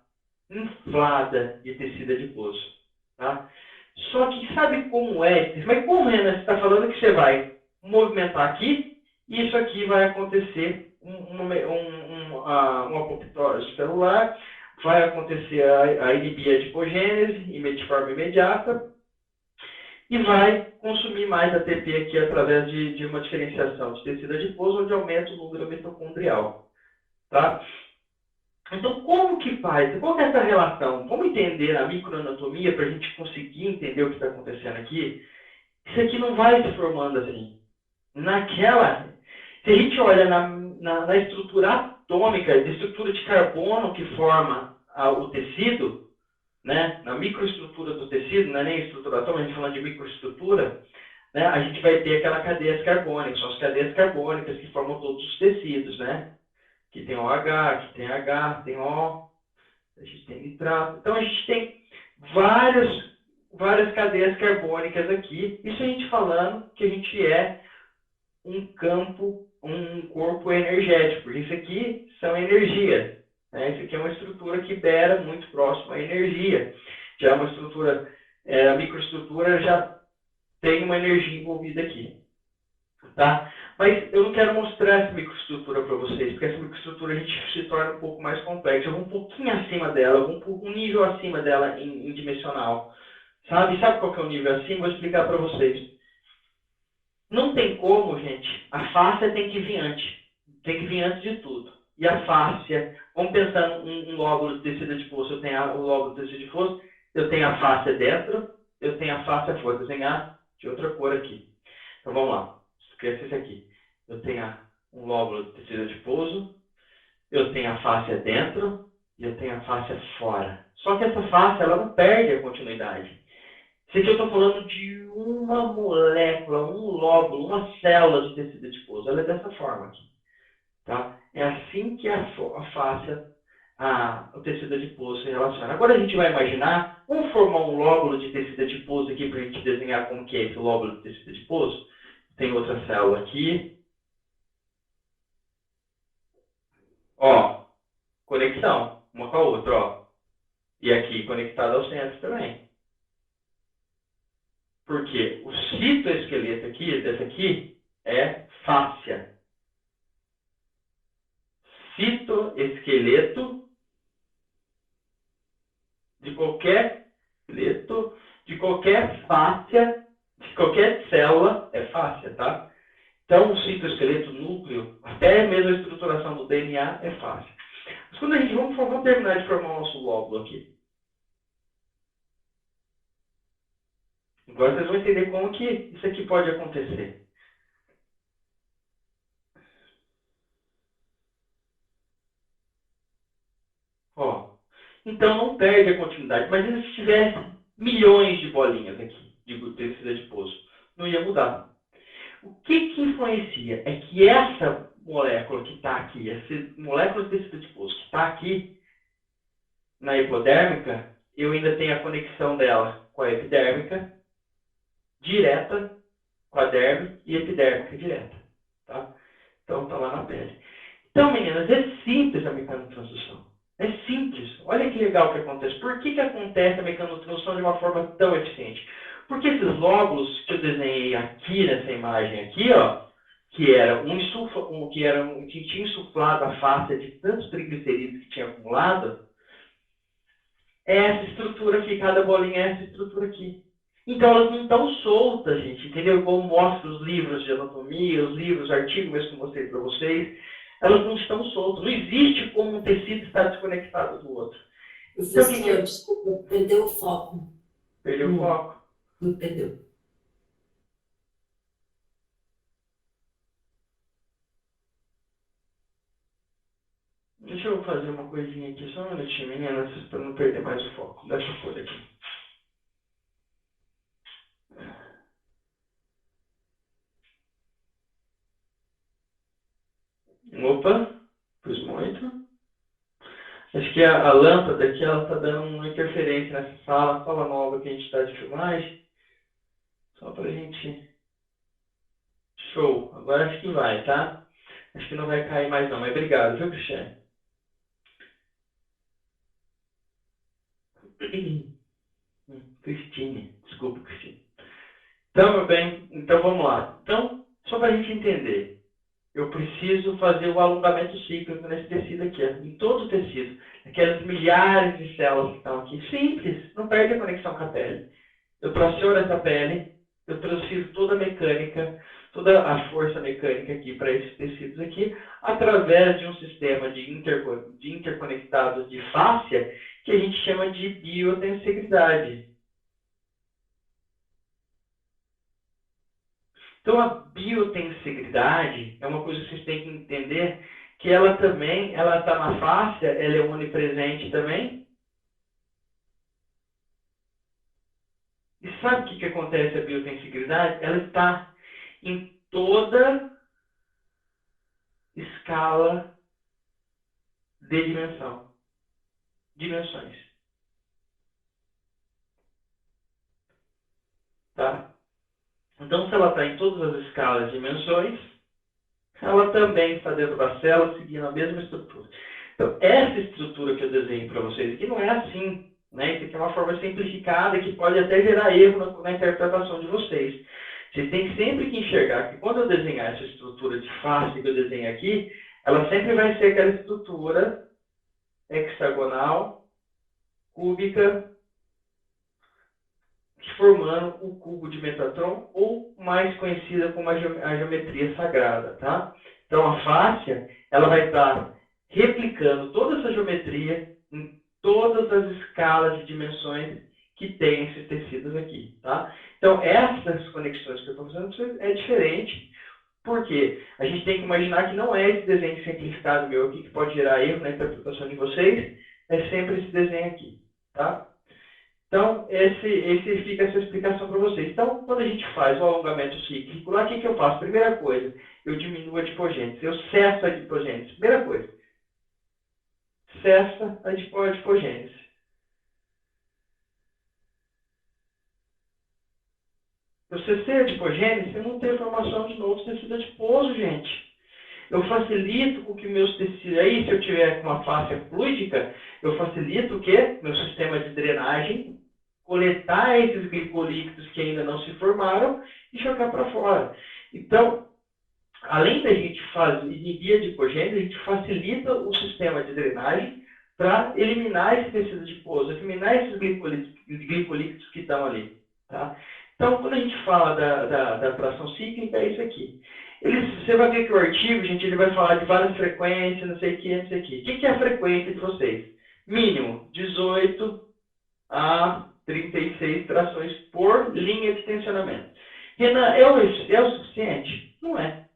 inflada de tecido adiposo, tá? Só que sabe como é? Mas como, Renan, você está falando que você vai movimentar aqui e isso aqui vai acontecer uma apoptose celular, vai acontecer a inibir a adipogênese de forma imediata e vai consumir mais ATP aqui através de uma diferenciação de tecido adiposo, onde aumenta o número mitocondrial, tá? Então, como que faz? Qual que é essa relação? Vamos entender a microanatomia para a gente conseguir entender o que está acontecendo aqui? Isso aqui não vai se formando assim. Se a gente olha na estrutura atômica, de estrutura de carbono que forma o tecido, né, na microestrutura do tecido, não é nem estrutura atômica, a gente falando de microestrutura, né, a gente vai ter aquela cadeias carbônicas, são as cadeias carbônicas que formam todos os tecidos, né? Que tem OH, que tem H, tem O, a gente tem nitrato. Então a gente tem várias cadeias carbônicas aqui. Isso a gente falando que a gente é um corpo energético, porque isso aqui são energia. Né? Isso aqui é uma estrutura que beira muito próximo à energia. Já é uma estrutura, a microestrutura já tem uma energia envolvida aqui. Tá? Mas eu não quero mostrar essa microestrutura para vocês, porque essa microestrutura a gente se torna um pouco mais complexa. Eu vou um pouquinho acima dela, eu vou um nível acima dela em dimensional. Sabe qual que é o nível acima? Vou explicar para vocês. Não tem como, gente, a fáscia tem que vir antes de tudo. E a fáscia, vamos pensar um lóbulo de tecido adiposo, eu tenho o lóbulo de tecido adiposo, eu tenho a fáscia dentro, eu tenho a fáscia fora. Vou desenhar de outra cor aqui. Então vamos lá, esquece esse aqui. Eu tenho um lóbulo de tecido adiposo, eu tenho a fáscia dentro e eu tenho a fáscia fora. Só que essa fáscia, ela não perde a continuidade. Isso aqui eu estou falando de uma molécula, um lóbulo, uma célula de tecido adiposo. Ela é dessa forma aqui. Tá? É assim que a fáscia, o tecido adiposo se relaciona. Agora a gente vai imaginar, vamos formar um lóbulo de tecido adiposo aqui para a gente desenhar como que é esse lóbulo de tecido adiposo. Tem outra célula aqui. Ó, conexão, uma com a outra, ó. E aqui conectado ao centro também. Porque o citoesqueleto aqui, desse aqui, é fáscia. Citoesqueleto de qualquer fáscia, de qualquer célula é fácil, tá? Então, o citoesqueleto, o núcleo, até mesmo a estruturação do DNA é fácil. Mas quando a gente, vamos terminar de formar o nosso lóbulo aqui. Agora vocês vão entender como que isso aqui pode acontecer. Ó, então não perde a continuidade. Imagina se tivesse milhões de bolinhas aqui, de tecido adiposo. Não ia mudar. O que influencia é que essa molécula que está aqui, essa molécula de tecido adiposo que está aqui na hipodérmica, eu ainda tenho a conexão dela com a epidérmica direta, com a derme e epidérmica direta. Tá? Então está lá na pele. Então, meninas, é simples a mecanotransdução. É simples. Olha que legal que acontece. Por que acontece a mecanotransdução de uma forma tão eficiente? Porque esses lóbulos que eu desenhei aqui nessa imagem aqui, ó, que tinha insuflado a face de tantos triglicerídeos que tinha acumulado, é essa estrutura aqui, cada bolinha é essa estrutura aqui. Então elas não estão soltas, gente, entendeu? Como mostra os livros de anatomia, os livros, artigos mesmo que eu mostrei para vocês, elas não estão soltas. Não existe como um tecido estar desconectado do outro. Professor, desculpa, perdeu o foco. Perdeu o foco. Não perdeu. Deixa eu fazer uma coisinha aqui, só um minutinho, meninas, para não perder mais o foco. Deixa eu folha aqui. Opa, pus muito. Acho que a lâmpada aqui, ela está dando uma interferência nessa sala nova que a gente está de filmagem. Só para a gente... Show. Agora acho que vai, tá? Acho que não vai cair mais não, mas obrigado, viu, Cristiane? Cristine, desculpa, Cristine. Então, meu bem, então vamos lá. Então, só para a gente entender, eu preciso fazer o alongamento cíclico nesse tecido aqui, em todo o tecido. Aquelas milhares de células que estão aqui. Simples, não perde a conexão com a pele. Eu traciono essa pele, eu transfiro toda a mecânica, toda a força mecânica aqui para esses tecidos aqui, através de um sistema de interconectados de fáscia, que a gente chama de biotensegridade. Então, a biotensegridade é uma coisa que vocês têm que entender, que ela também, ela está na fáscia, ela é onipresente também. E sabe o que acontece a biotensegridade? Ela está em toda escala de dimensões. Tá? Então, se ela está em todas as escalas de dimensões, ela também está dentro da célula, seguindo a mesma estrutura. Então, essa estrutura que eu desenho para vocês aqui não é assim, né? Isso aqui é uma forma simplificada que pode até gerar erro na interpretação de vocês. Vocês têm sempre que enxergar que quando eu desenhar essa estrutura de face que eu desenho aqui, ela sempre vai ser aquela estrutura hexagonal, cúbica, formando o cubo de Metatron, ou mais conhecida como a geometria sagrada, tá? Então, a fáscia, ela vai estar replicando toda essa geometria em todas as escalas de dimensões que tem esses tecidos aqui, tá? Então, essas conexões que eu estou fazendo é diferente, porque a gente tem que imaginar que não é esse desenho simplificado meu aqui que pode gerar erro na interpretação de vocês, é sempre esse desenho aqui, tá? Então, esse fica essa explicação para vocês. Então, quando a gente faz o alongamento cíclico, lá o que eu faço? Primeira coisa, eu diminuo a adipogênese, eu cesso a adipogênese. Primeira coisa, cessa a adipogênese. Se você cessa a adipogênese, você não tem formação de novo tecido adiposo, gente. Eu facilito com que meus tecidos, aí se eu tiver uma fáscia fluídica, eu facilito o quê? Meu sistema de drenagem, coletar esses glicolíquidos que ainda não se formaram e jogar para fora. Então, além da gente inibir a adipogênese, a gente facilita o sistema de drenagem para eliminar esse tecido adiposo, eliminar esses glicolíquidos que estão ali. Tá? Então, quando a gente fala da tração cíclica, é isso aqui. Você vai ver que o artigo, gente, ele vai falar de várias frequências, não sei o que, não sei o que. O que é a frequência de vocês? Mínimo, 18 a 36 trações por linha de tensionamento. Renan, é o suficiente? Não é.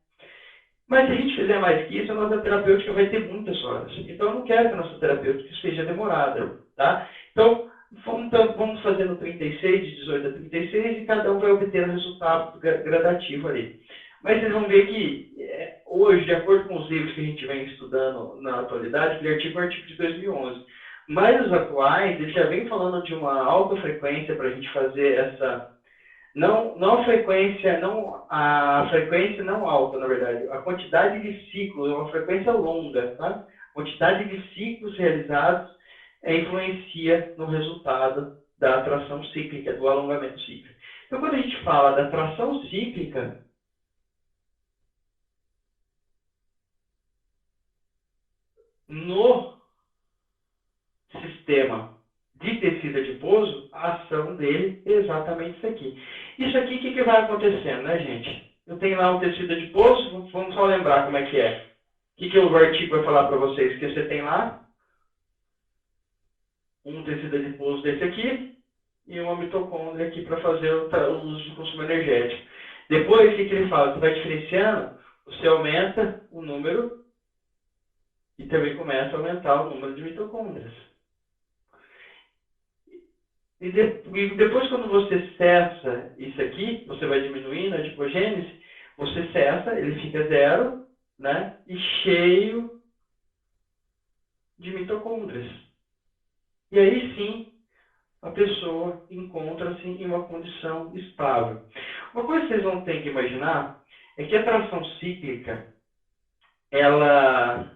Mas se a gente fizer mais que isso, a nossa terapêutica vai ter muitas horas. Então, eu não quero que a nossa terapêutica seja demorada, tá? Então, vamos fazer no 36, de 18 a 36, e cada um vai obter um resultado gradativo ali. Mas vocês vão ver que, hoje, de acordo com os livros que a gente vem estudando na atualidade, aquele artigo é um artigo de 2011. Mas os atuais, eles já vêm falando de uma alta frequência para a gente fazer essa... a frequência não alta, na verdade. A quantidade de ciclos é uma frequência longa, tá? A quantidade de ciclos realizados influencia no resultado da atração cíclica, do alongamento cíclico. Então, quando a gente fala da atração cíclica, no sistema de tecido adiposo, a ação dele é exatamente isso aqui. Isso aqui, o que vai acontecendo, né, gente? Eu tenho lá um tecido adiposo, vamos só lembrar como é que é. O que o artigo vai falar para vocês? Que você tem lá um tecido adiposo desse aqui e uma mitocôndria aqui para fazer o uso do consumo energético. Depois, o que ele fala? Você vai diferenciando, você aumenta o número e também começa a aumentar o número de mitocôndrias. E depois, quando você cessa isso aqui, você vai diminuindo a adipogênese, você cessa, ele fica zero, né? E cheio de mitocôndrias. E aí sim, a pessoa encontra-se em uma condição estável. Uma coisa que vocês vão ter que imaginar é que a tração cíclica, ela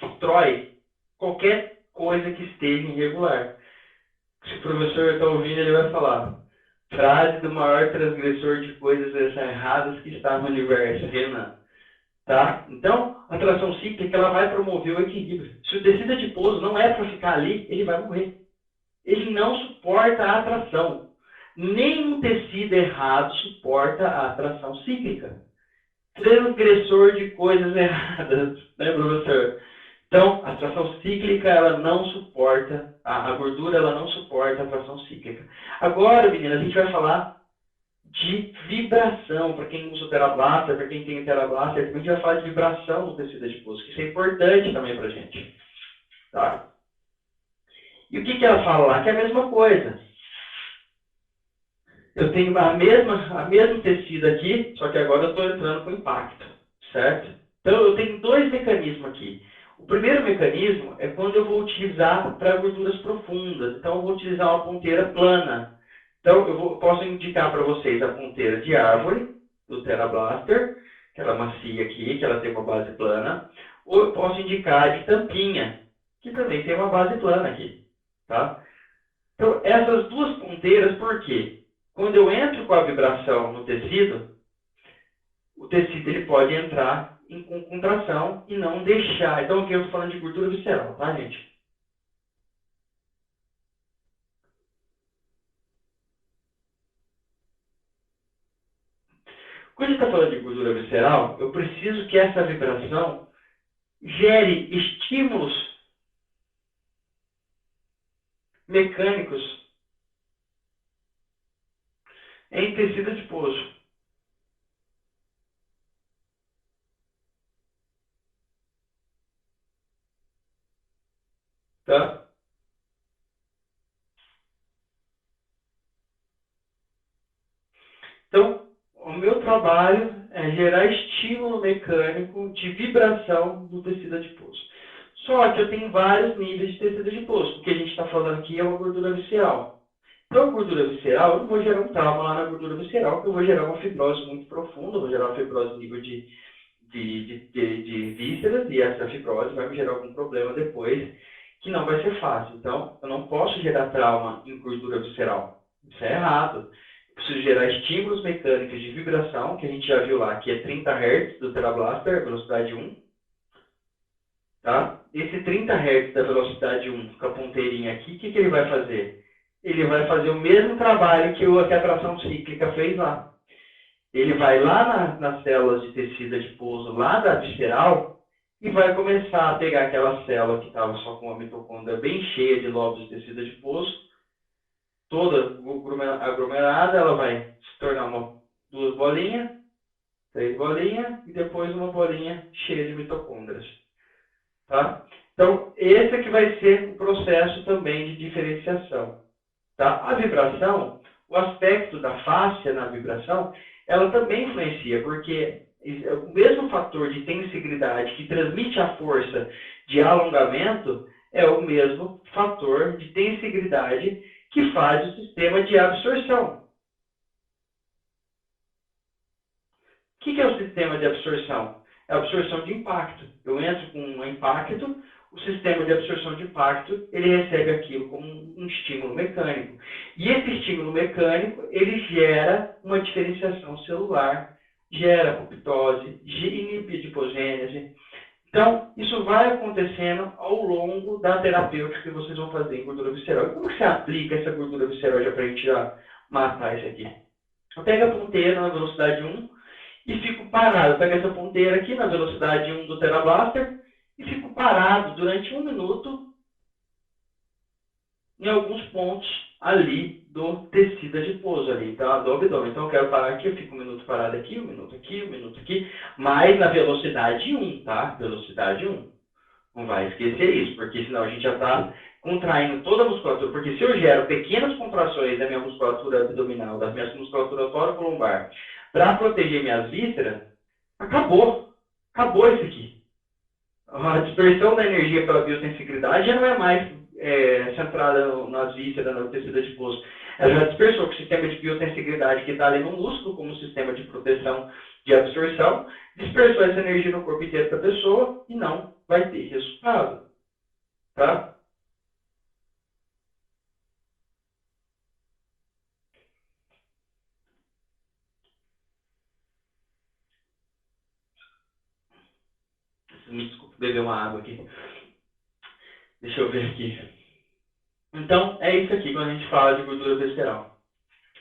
destrói qualquer coisa que esteja irregular. Se o professor está ouvindo, ele vai falar: frase do maior transgressor de coisas erradas que está no universo, Renan. Tá? Então, a tração cíclica, ela vai promover o equilíbrio. Se o tecido adiposo não é para ficar ali, ele vai morrer. Ele não suporta a atração. Nenhum tecido errado suporta a atração cíclica. Transgressor de coisas erradas, né, professor? Então, a atração cíclica, ela não suporta, a gordura, ela não suporta a atração cíclica. Agora, meninas, a gente vai falar de vibração. Para quem usa o TheraBlaster, para quem tem o TheraBlaster, a gente vai falar de vibração no tecido adiposo, que isso é importante também para a gente. Tá? E o que ela fala lá? Que é a mesma coisa. Eu tenho a mesmo tecido aqui, só que agora eu estou entrando com impacto, certo? Então, eu tenho dois mecanismos aqui. O primeiro mecanismo é quando eu vou utilizar para gorduras profundas. Então, eu vou utilizar uma ponteira plana. Então, posso indicar para vocês a ponteira de árvore, do TheraBlaster, aquela macia aqui, que ela tem uma base plana. Ou eu posso indicar a de tampinha, que também tem uma base plana aqui. Tá? Então, essas duas ponteiras, por quê? Quando eu entro com a vibração no tecido, o tecido ele pode entrar em contração e não deixar. Então, aqui eu estou falando de gordura visceral, tá, gente? Quando a gente está falando de gordura visceral, eu preciso que essa vibração gere estímulos mecânicos em tecido adiposo. Tá? Então, o meu trabalho é gerar estímulo mecânico de vibração do tecido adiposo. Só que eu tenho vários níveis de tecido adiposo. O que a gente está falando aqui é uma gordura visceral. Então, a gordura visceral, eu não vou gerar um trauma lá na gordura visceral, porque eu vou gerar uma fibrose muito profunda, eu vou gerar uma fibrose no nível de vísceras, e essa fibrose vai me gerar algum problema depois, que não vai ser fácil. Então, eu não posso gerar trauma em gordura visceral. Isso é errado. Eu preciso gerar estímulos mecânicos de vibração, que a gente já viu lá, que é 30 Hz do TheraBlaster, velocidade 1. Tá? Esse 30 Hz da velocidade 1, com a ponteirinha aqui, o que ele vai fazer? ele vai fazer o mesmo trabalho que a tração cíclica fez lá. Ele vai lá nas células de tecido adiposo, lá da visceral, e vai começar a pegar aquela célula que estava só com a mitocôndria bem cheia de lóbulos de tecido adiposo, toda aglomerada, ela vai se tornar 2 bolinhas, 3 bolinhas, e depois uma bolinha cheia de mitocôndrias. Tá? Então, esse aqui vai ser o processo também de diferenciação. Tá? A vibração, o aspecto da fáscia na vibração, ela também influencia, porque o mesmo fator de tensibilidade que transmite a força de alongamento é o mesmo fator de tensibilidade que faz o sistema de absorção. O que é o sistema de absorção? É a absorção de impacto. Eu entro com um impacto, o sistema de absorção de impacto, ele recebe aquilo como um estímulo mecânico. E esse estímulo mecânico, ele gera uma diferenciação celular, gera apoptose, inibe adipogênese. Então, isso vai acontecendo ao longo da terapêutica que vocês vão fazer em gordura visceral. E como que você aplica essa gordura visceral já para a gente já matar isso aqui? Eu pego a ponteira na velocidade 1 e fico parado. Eu pego essa ponteira aqui na velocidade 1 do TeraBlaster e fico parado durante 1 minuto em alguns pontos ali do tecido adiposo ali, tá? Do abdômen. Então eu quero parar aqui, eu fico 1 minuto parado aqui, 1 minuto aqui, 1 minuto aqui, mas na velocidade 1, tá? Velocidade 1. Não vai esquecer isso, porque senão a gente já está contraindo toda a musculatura, porque se eu gero pequenas contrações da minha musculatura abdominal, da minha musculatura tóraco-lombar, para proteger minhas vísceras, acabou. Acabou isso aqui. A dispersão da energia pela biosensibilidade já não é mais centrada nas vísceras, no tecido adiposo. Ela já dispersou com o sistema de biosensibilidade que está ali no músculo, como sistema de proteção de absorção, dispersou essa energia no corpo inteiro da pessoa e não vai ter resultado. Tá? Me desculpe beber uma água aqui. Deixa eu ver aqui. Então, é isso aqui quando a gente fala de gordura visceral.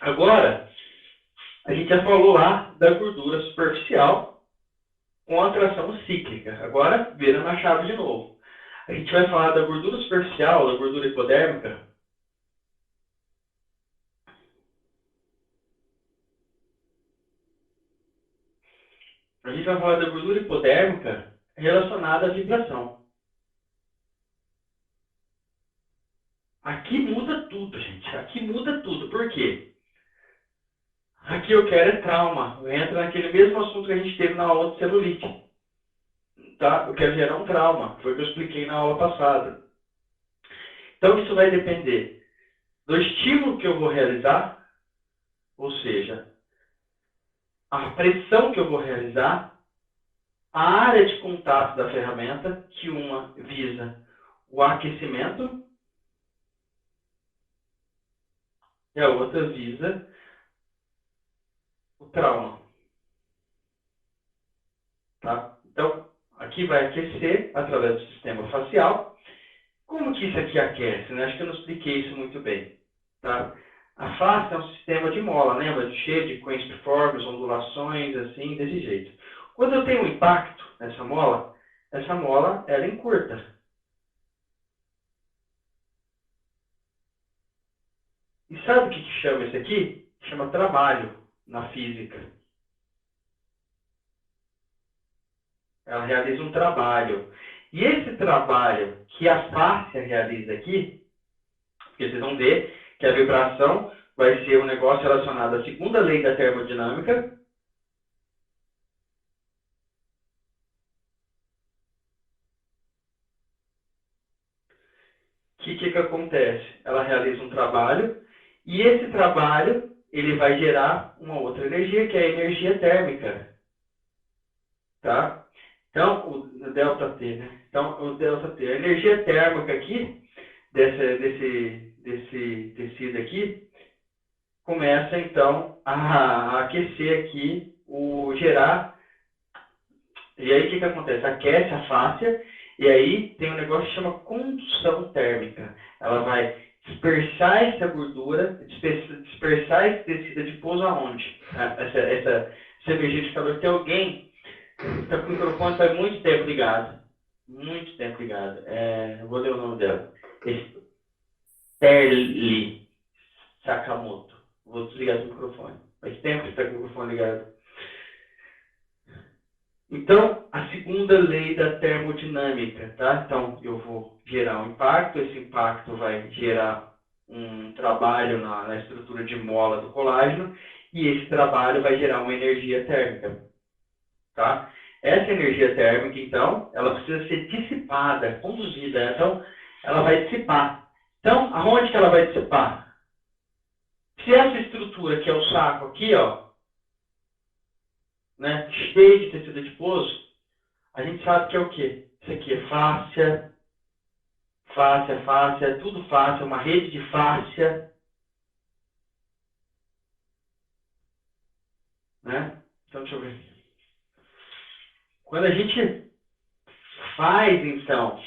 Agora, a gente já falou lá da gordura superficial com a atração cíclica. Agora, virando a chave de novo. A gente vai falar da gordura superficial, da gordura hipodérmica. A gente vai falar da gordura hipodérmica relacionada à vibração. Aqui muda tudo, gente. Aqui muda tudo. Por quê? Aqui eu quero é trauma. Eu entro naquele mesmo assunto que a gente teve na aula de celulite. Tá? Eu quero gerar um trauma. Foi o que eu expliquei na aula passada. Então, isso vai depender do estímulo que eu vou realizar, ou seja, a pressão que eu vou realizar, a área de contato da ferramenta, que uma visa o aquecimento e a outra visa o trauma. Tá? Então, aqui vai aquecer através do sistema facial. Como que isso aqui aquece? Né? Acho que eu não expliquei isso muito bem. Tá? A face é um sistema de mola, lembra? Cheio de coensiformes, ondulações, assim, desse jeito. Quando eu tenho um impacto nessa mola, ela encurta. E sabe o que chama isso aqui? Chama trabalho na física. Ela realiza um trabalho. E esse trabalho que a face realiza aqui, porque vocês vão ver que a vibração vai ser um negócio relacionado à segunda lei da termodinâmica. O que acontece? Ela realiza um trabalho e esse trabalho ele vai gerar uma outra energia, que é a energia térmica. Tá? Então, o ΔT, né? Então, o ΔT, a energia térmica aqui, desse tecido aqui, começa, então, a aquecer aqui, gerar. E aí, o que acontece? Aquece a fáscia, e aí tem um negócio que chama condução térmica. Ela vai dispersar essa gordura, dispersar esse tecido adiposo aonde? Essa energia de calor. Tem alguém que está com o microfone faz muito tempo ligado. Muito tempo ligado. Eu vou ler o nome dela. Terli Sakamoto. Vou desligar o microfone. Faz tempo que está com o microfone ligado. Então, a segunda lei da termodinâmica, tá? Então, eu vou gerar um impacto, esse impacto vai gerar um trabalho na estrutura de mola do colágeno, e esse trabalho vai gerar uma energia térmica, tá? Essa energia térmica, então, ela precisa ser dissipada, conduzida, então, ela vai dissipar. Então, aonde que ela vai dissipar? Se essa estrutura, que é o saco aqui, ó, né, cheio de tecido adiposo, a gente sabe que é o quê? Isso aqui é fáscia, é tudo fáscia, uma rede de fáscia, né? Então, deixa eu ver. Quando a gente faz, então,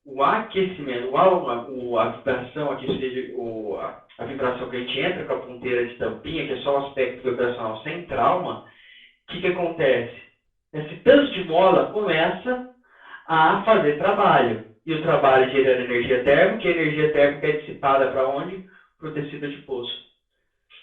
o aquecimento, a vibração, a vibração que a gente entra com a ponteira de tampinha, que é só o aspecto vibracional sem trauma, o que acontece? Esse tanto de mola começa a fazer trabalho. E o trabalho gerando energia térmica, e a energia térmica é dissipada para onde? Para o tecido adiposo.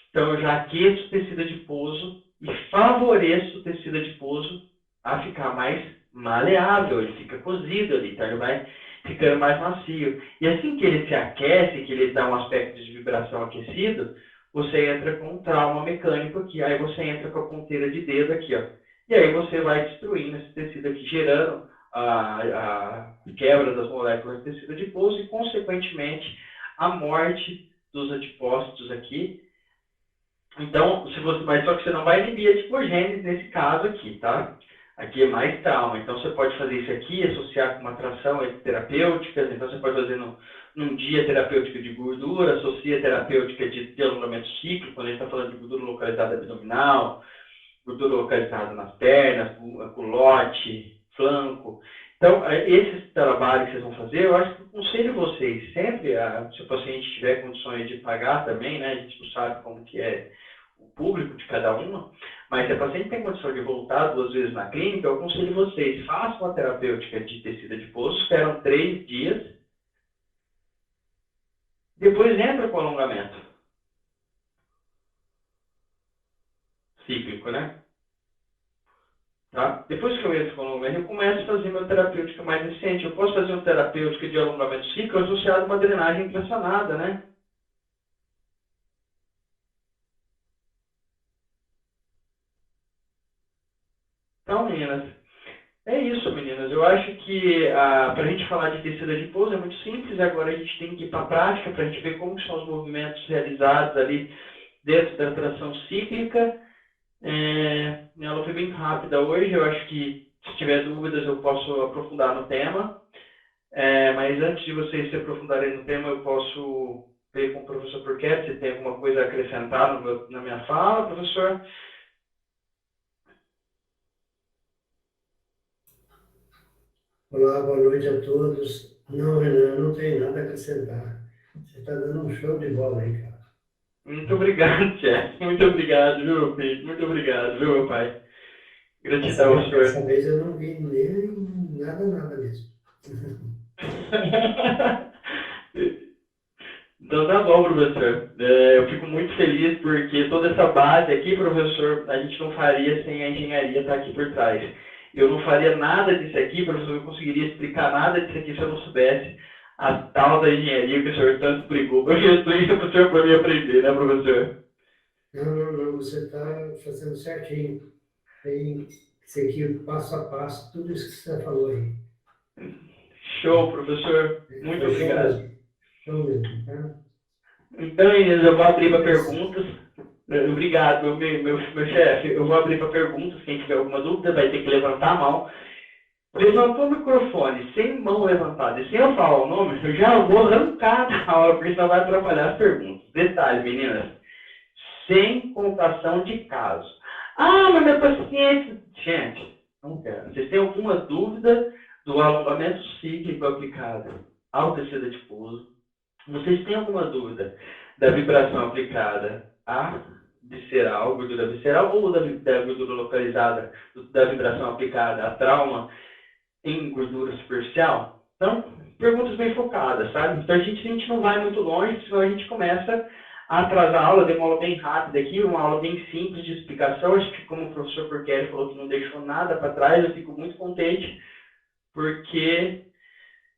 Então, eu já aqueço o tecido adiposo e favoreço o tecido adiposo a ficar mais maleável. Ele fica cozido ali, então ele vai ficando mais macio. E assim que ele se aquece, que ele dá um aspecto de vibração aquecido, você entra com um trauma mecânico aqui, aí você entra com a ponteira de dedo aqui, ó. E aí você vai destruindo esse tecido aqui, gerando a quebra das moléculas de tecido adiposo e, consequentemente, a morte dos adipócitos aqui. Então, mas só que você não vai inibir a adipogênese nesse caso aqui, tá? Aqui é mais trauma. Então, você pode fazer isso aqui, associar com uma tração terapêutica. Então, você pode fazer num dia terapêutica de gordura, associa terapêutica de alongamento cíclico, quando a gente está falando de gordura localizada abdominal, gordura localizada nas pernas, culote, flanco. Então, esses trabalhos que vocês vão fazer, eu acho que eu aconselho vocês sempre, se o paciente tiver condições de pagar também, né? A gente não sabe como que é o público de cada uma, mas se a paciente tem condição de voltar 2 vezes na clínica, eu aconselho vocês, façam a terapêutica de tecido adiposo, esperam 3 dias, depois entra com o alongamento cíclico, né? Tá? Depois que eu entro com o alongamento, eu começo a fazer uma terapêutica mais eficiente. Eu posso fazer uma terapêutica de alongamento cíclico associada a uma drenagem pressionada, né? Então, meninas, é isso, meninas. Eu acho que para a gente falar de tecido adiposo é muito simples. Agora a gente tem que ir para a prática para a gente ver como são os movimentos realizados ali dentro da tração cíclica. Ela foi bem rápida hoje. Eu acho que, se tiver dúvidas, eu posso aprofundar no tema. Mas antes de vocês se aprofundarem no tema, eu posso ver com o professor Porquete se tem alguma coisa a acrescentar na minha fala, professor. Olá, boa noite a todos. Não, Renan, não tem nada a acrescentar. Você está dando um show de bola aí, cara. Muito obrigado, chefe. Muito obrigado, viu, filho? Muito obrigado, viu, meu pai? Gratidão, senhor. Dessa vez eu não vi nem nada mesmo. Então tá bom, professor. Eu fico muito feliz porque toda essa base aqui, professor, a gente não faria sem a engenharia estar aqui por trás. Eu não faria nada disso aqui, professor, eu não conseguiria explicar nada disso aqui se eu não soubesse a tal da engenharia que o senhor tanto brigou. Eu explico para o senhor para me aprender, né, professor? Não, você está fazendo certinho. Tem que seguir passo a passo tudo isso que você falou aí. Show, professor. Muito obrigado. Show mesmo, tá? Então, Inês, eu vou abrir para perguntas. Obrigado, meu chefe. Eu vou abrir para perguntas. Quem tiver alguma dúvida vai ter que levantar a mão. Levantou o microfone sem mão levantada e sem eu falar o nome, eu já vou arrancar da aula, porque senão vai atrapalhar as perguntas. Detalhe, meninas, sem contação de caso. Ah, mas meu paciente... Gente, não quero. Vocês têm alguma dúvida do alongamento cíclico aplicado ao tecido adiposo, Vocês têm alguma dúvida da vibração aplicada à visceral, gordura visceral, ou da gordura localizada, da vibração aplicada a trauma em gordura superficial? Então, perguntas bem focadas, sabe? Então, a gente não vai muito longe, senão a gente começa a atrasar a aula. Dei uma aula bem rápida aqui, uma aula bem simples de explicação. Acho que, como o professor Porqueri falou que não deixou nada para trás, eu fico muito contente, porque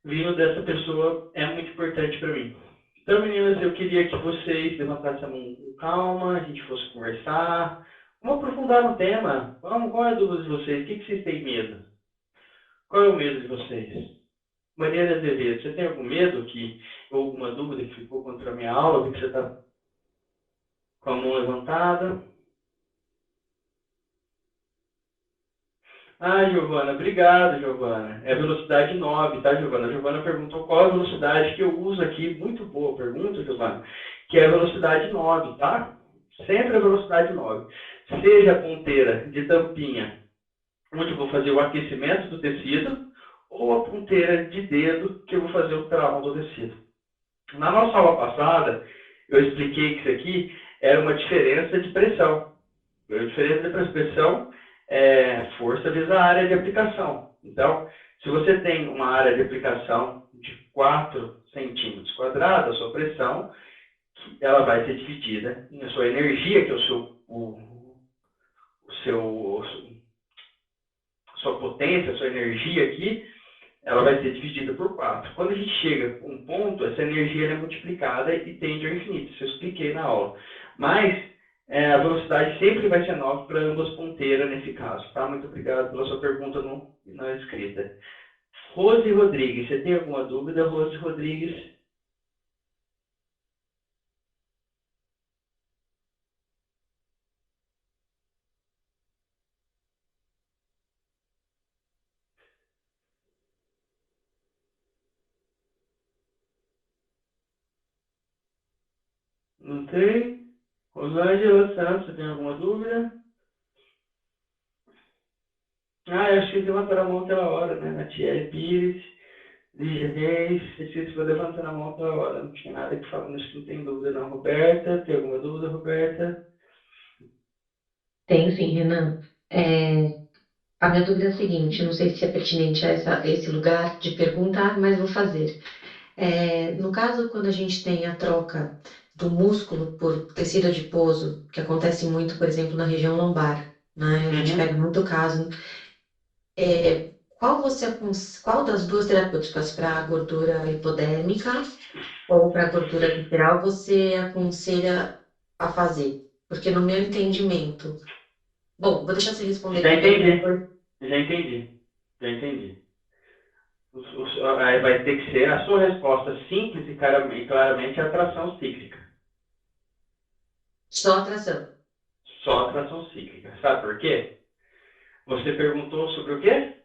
vindo dessa pessoa é muito importante para mim. Então, meninas, eu queria que vocês levantassem a mão com calma, a gente fosse conversar. Vamos aprofundar no tema. Qual é a dúvida de vocês? O que vocês têm medo? Qual é o medo de vocês? Mariana Azevedo, você tem algum medo ou alguma dúvida que ficou contra a minha aula? Vi que você está com a mão levantada. Giovana, obrigado, Giovana. É velocidade 9, tá, Giovana? A Giovana perguntou qual a velocidade que eu uso aqui. Muito boa pergunta, Giovana. Que é a velocidade 9, tá? Sempre a velocidade 9. Seja a ponteira de tampinha, onde eu vou fazer o aquecimento do tecido, ou a ponteira de dedo, que eu vou fazer o trauma do tecido. Na nossa aula passada, eu expliquei que isso aqui era uma diferença de pressão. A diferença de pressão é força vezes a área de aplicação. Então, se você tem uma área de aplicação de 4 centímetros quadrados, a sua pressão, ela vai ser dividida em a sua energia, que é sua potência, a sua energia aqui, ela vai ser dividida por 4. Quando a gente chega a um ponto, essa energia é multiplicada e tende ao infinito. Isso eu expliquei na aula. Mas a velocidade sempre vai ser 9 para ambas ponteiras nesse caso. Tá? Muito obrigado pela sua pergunta na escrita. Rose Rodrigues, você tem alguma dúvida, Rose Rodrigues? Não tem? Rosângela Santos, você tem alguma dúvida? Eu achei que levantaram a mão aquela hora, né? Natiele Pires, Lígia Reis, vocês foram levantando a mão aquela hora. Não tinha nada que falar, acho que não tem dúvida não. Roberta, tem alguma dúvida, Roberta? Tenho sim, Renan. A minha dúvida é a seguinte, não sei se é pertinente a esse lugar de perguntar, mas vou fazer. No caso, quando a gente tem a troca do músculo por tecido adiposo, que acontece muito, por exemplo, na região lombar, né? A gente pega muito caso. Qual das duas terapêuticas, para a gordura hipodérmica ou para a gordura visceral, você aconselha a fazer? Porque no meu entendimento... Bom, vou deixar você responder. Já entendi. Vai ter que ser a sua resposta simples e claramente a atração cíclica. Só atração. Só atração cíclica. Sabe por quê? Você perguntou sobre o quê?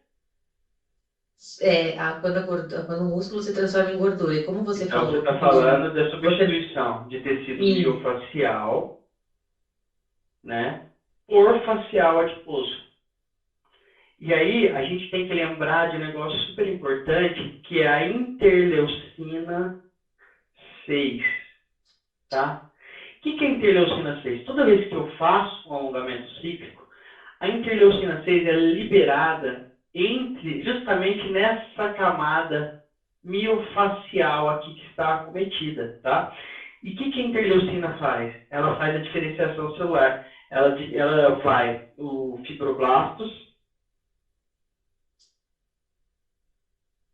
Quando o músculo se transforma em gordura. E como você falou... Você está falando da substituição de tecido miofacial, né, por facial adiposo. E aí, a gente tem que lembrar de um negócio super importante, que é a interleucina 6, tá? O que é a interleucina 6? Toda vez que eu faço um alongamento cíclico, a interleucina 6 é liberada justamente nessa camada miofacial aqui que está acometida, tá? E o que a interleucina faz? Ela faz a diferenciação celular. Ela vai o fibroblastos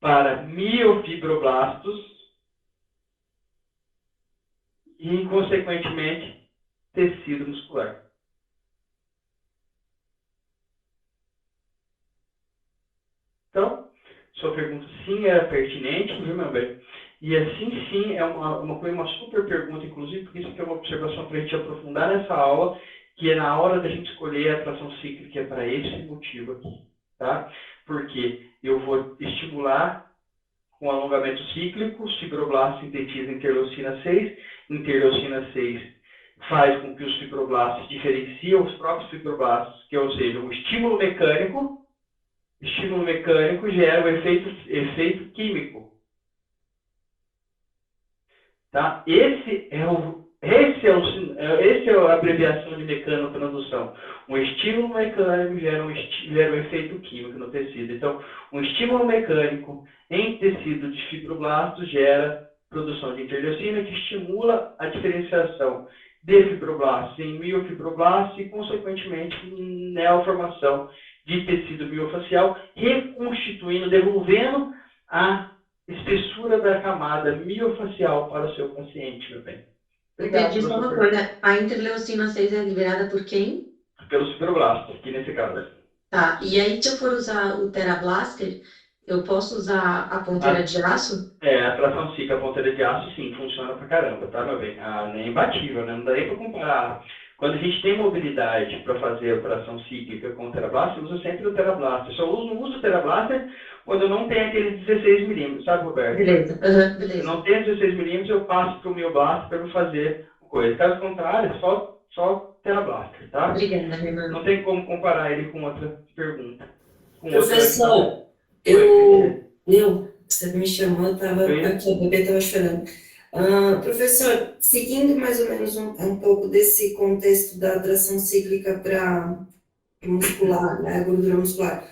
para miofibroblastos e, consequentemente, tecido muscular. Então, sua pergunta sim era pertinente, viu, meu bem? E assim sim foi uma super pergunta, inclusive, porque isso aqui é uma observação para a gente aprofundar nessa aula, que é na hora da gente escolher a atração cíclica para esse motivo aqui, tá? Porque eu vou estimular com alongamento cíclico, os fibroblastos sintetizam interleucina 6, interleucina 6 faz com que os fibroblastos diferenciem os próprios fibroblastos, que ou seja, um estímulo mecânico gera o efeito químico. tá? Esse é a abreviação de mecanotransdução. Um estímulo mecânico gera um efeito químico no tecido. Então, um estímulo mecânico em tecido de fibroblastos gera produção de interleucina, que estimula a diferenciação de fibroblastos em miofibroblastos e, consequentemente, neoformação de tecido miofacial, reconstituindo, devolvendo a espessura da camada miofacial para o seu paciente, meu bem. Entendi só uma coisa. A interleucina 6 é liberada por quem? Pelos fibroblastos, aqui nesse caso. Tá, e aí se eu for usar o TeraBlaster, eu posso usar a ponteira de aço? A tração cíclica, a ponteira de aço, sim, funciona pra caramba, tá, meu bem? É imbatível, né? Não dá nem pra comparar. Quando a gente tem mobilidade para fazer a tração cíclica com o TeraBlaster, eu uso sempre o TeraBlaster. Só não uso o TeraBlaster quando eu não tenho aqueles 16 milímetros, sabe, Roberto? Beleza, beleza. Se não tenho 16 milímetros, eu passo para o meu blaster para eu fazer coisa. Caso contrário, só TeraBlaster, tá? Obrigada, Renan. Não tem como comparar ele com outra pergunta. Professor, você me chamou, aqui, a bebê estava chorando. Professor, seguindo mais ou menos um pouco desse contexto da atração cíclica para muscular, né, gordura muscular,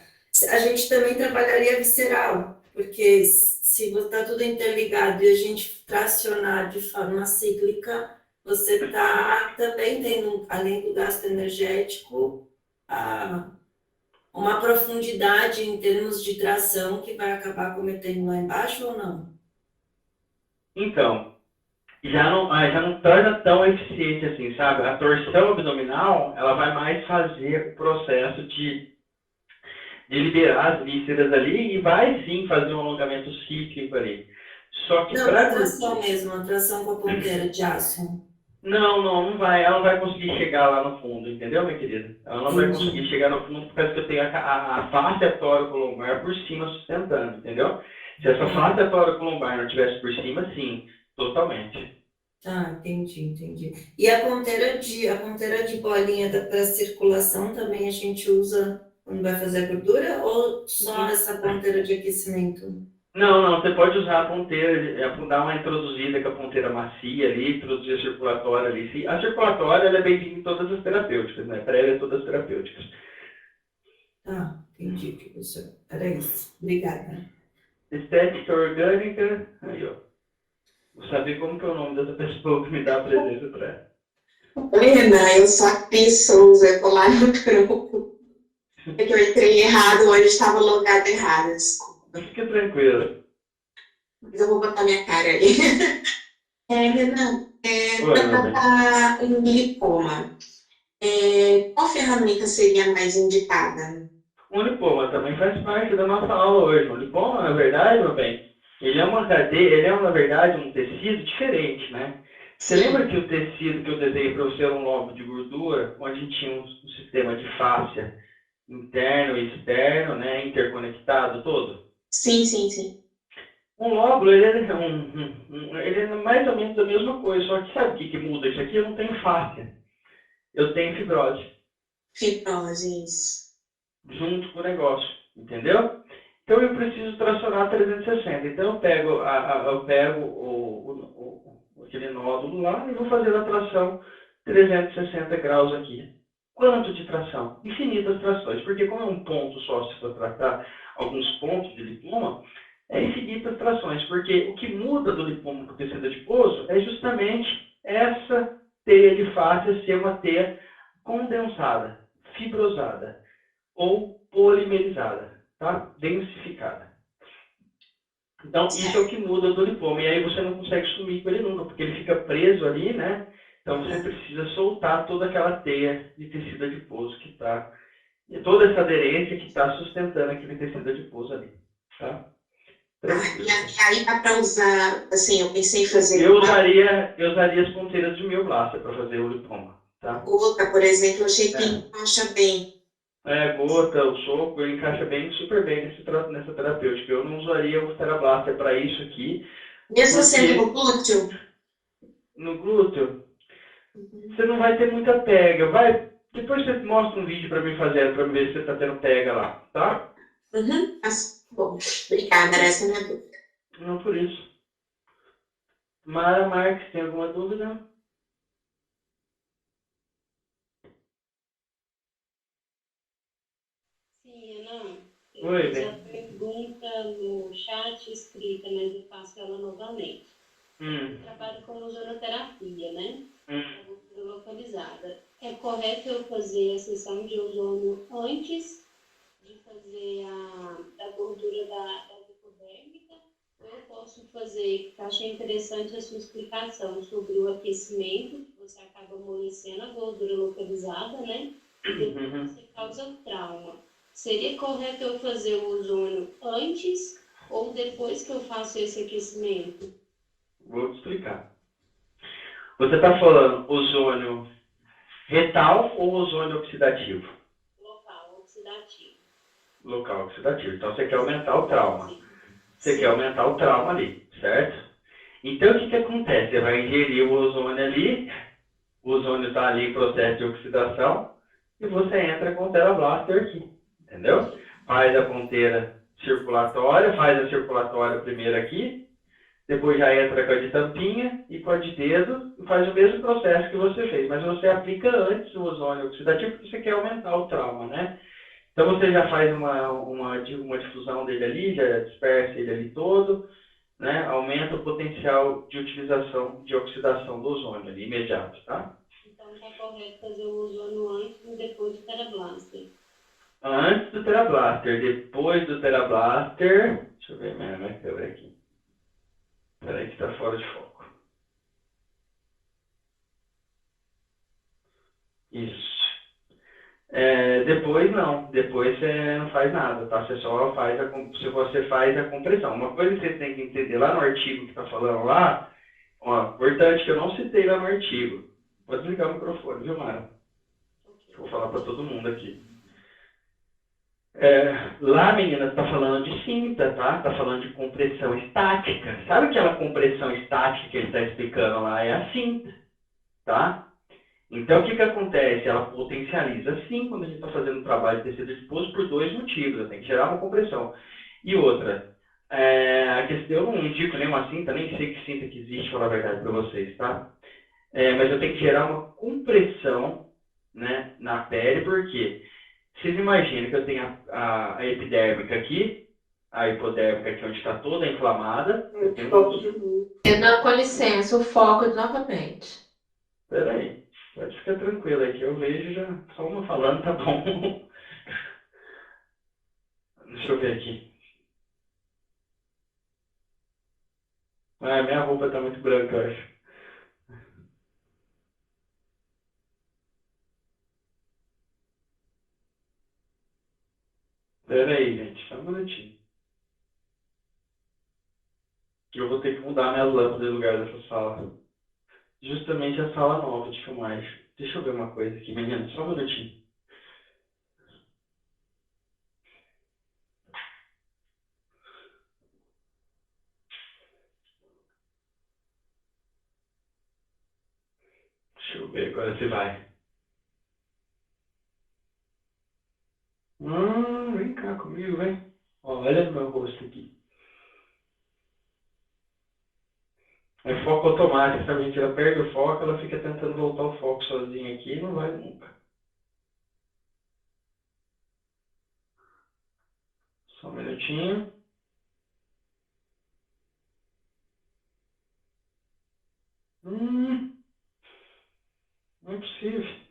a gente também trabalharia visceral, porque se está tudo interligado e a gente tracionar de forma cíclica, você está também tendo, além do gasto energético, uma profundidade em termos de tração que vai acabar cometendo lá embaixo ou não? Então, já não torna tão eficiente assim, sabe? A torção abdominal, ela vai mais fazer o processo de liberar as vísceras ali e vai sim fazer um alongamento cíclico ali. Só que não, a tração mesmo, a tração com a ponteira de aço. Não vai. Ela não vai conseguir chegar lá no fundo, entendeu, minha querida? Ela não vai conseguir chegar no fundo porque eu tenho a face tóraco-lombar por cima sustentando, entendeu? Se essa face tóraco-lombar não estivesse por cima, sim, totalmente. Entendi. E a ponteira de bolinha para circulação também a gente usa quando vai fazer a gordura ou só essa ponteira de aquecimento? Não, você pode usar a ponteira, dar uma introduzida com a ponteira macia ali, introduzir a circulatória ali. A circulatória ela é bem-vinda em todas as terapêuticas, né? Para ela é todas as terapêuticas. Entendi, professor. Era isso. Obrigada. Estética orgânica, aí ó. Vou saber como que é o nome dessa pessoa que me dá a presença para ela. Oi, Renan, eu sou a Cris Souza, eu tô lá no grupo. É que eu entrei errado, hoje estava logado errado, desculpa. Fica tranquila. Mas eu vou botar minha cara aí. Renan, para tratar um lipoma, qual ferramenta seria mais indicada? O lipoma também faz parte da nossa aula hoje. O lipoma, na verdade, meu bem, ele é uma cadeia, na verdade, um tecido diferente, né? Você lembra que o tecido que eu desenhei para você era um lobo de gordura, onde tinha um sistema de fáscia interno e externo, né, interconectado todo? Sim. Um lóbulo, ele é mais ou menos a mesma coisa, só que sabe o que muda isso aqui? Eu não tenho fáscia, eu tenho fibrose. Fibrose, isso. Junto com o negócio, entendeu? Então eu preciso tracionar 360. Então eu pego aquele nódulo lá e vou fazer a tração 360 graus aqui. Quanto de tração? Infinitas trações, porque como é um ponto só, se for tratar alguns pontos de lipoma, é infinitas trações, porque o que muda do lipoma para o tecido adiposo é justamente essa teia de fáscia ser uma teia condensada, fibrosada ou polimerizada, tá? Densificada. Então, isso é o que muda do lipoma, e aí você não consegue sumir com ele nunca, porque ele fica preso ali, né? Então você precisa soltar toda aquela teia de tecido adiposo que está, e toda essa aderência que está sustentando aquele tecido adiposo ali, tá? E aí dá para usar, assim, eu pensei em fazer... Eu usaria as ponteiras de mioblasta para fazer o lipoma, tá? Gota, por exemplo, eu achei que encaixa bem. Gota, o soco, encaixa super bem nessa terapêutica. Eu não usaria o TeraBlaster para isso aqui. Mesmo sendo no glúteo? No glúteo? Você não vai ter muita pega. Depois você mostra um vídeo para mim fazer, para ver se você está tendo pega lá, tá? Bom, obrigada, essa é a minha dúvida. Não por isso. Mara Marques, tem alguma dúvida? Sim, Ana. Oi, Eu fiz a bem. pergunta no chat escrita, mas eu faço ela novamente. Eu trabalho com ozonoterapia, né? A gordura localizada. É correto eu fazer a sessão de ozônio antes de fazer a gordura da epidérmica? Ou eu posso fazer, que eu achei interessante a sua explicação sobre o aquecimento, que você acaba amolecendo a gordura localizada, né? E depois você causa trauma. Seria correto eu fazer o ozônio antes ou depois que eu faço esse aquecimento? Vou te explicar. Você está falando ozônio retal ou ozônio oxidativo? Local, oxidativo. Local oxidativo. Então você quer aumentar o trauma. Você quer aumentar o trauma ali, certo? Então o que acontece? Você vai ingerir o ozônio ali, o ozônio está ali em processo de oxidação, e você entra com o TeraBlaster aqui, entendeu? Faz a ponteira circulatória, faz a circulatória primeiro aqui, depois já entra com a de tampinha e com a de dedo, e faz o mesmo processo que você fez, mas você aplica antes o ozônio oxidativo porque você quer aumentar o trauma, né? Então você já faz uma difusão dele ali, já dispersa ele ali todo, né? Aumenta o potencial de utilização de oxidação do ozônio ali, imediato, tá? Então está correto fazer o ozônio antes e depois do TeraBlaster. Antes do TeraBlaster, depois do TeraBlaster... Deixa eu ver minha câmera aqui. Peraí que está fora de foco. Isso. Depois não. Depois você não faz nada, tá? Você só faz você faz a compressão. Uma coisa que você tem que entender lá no artigo que está falando lá, ó, importante que eu não citei lá no artigo. Pode desligar o microfone, viu, Mara? Vou falar para todo mundo aqui. Lá, menina, está falando de cinta, tá? Está falando de compressão estática. Sabe aquela compressão estática que ele está explicando lá? É a cinta, tá? Então, o que acontece? Ela potencializa sim quando a gente está fazendo um trabalho de tecido exposto por dois motivos. Tem que gerar uma compressão. E outra, a questão, eu não indico nenhuma cinta, nem sei que cinta que existe, falar a verdade para vocês, tá? Mas eu tenho que gerar uma compressão, né, na pele, porque vocês imaginam que eu tenho a epidérmica aqui, a hipodérmica aqui onde está toda inflamada. Não, com licença, o foco novamente. Espera aí, pode ficar tranquilo aqui, eu vejo já, só uma falando, tá bom. Deixa eu ver aqui. Minha roupa tá muito branca, eu acho. Espera aí, gente, só um minutinho. Eu vou ter que mudar minhas lâmpadas de lugar dessa sala. Justamente a sala nova de filmagem. Deixa eu ver uma coisa aqui, menina, só um minutinho. Deixa eu ver agora se vai. Vem cá comigo, vem. Ó, olha no meu rosto aqui. É foco automático, sabe? A gente ela perde o foco, ela fica tentando voltar o foco sozinha aqui e não vai nunca. Só um minutinho. Não é possível.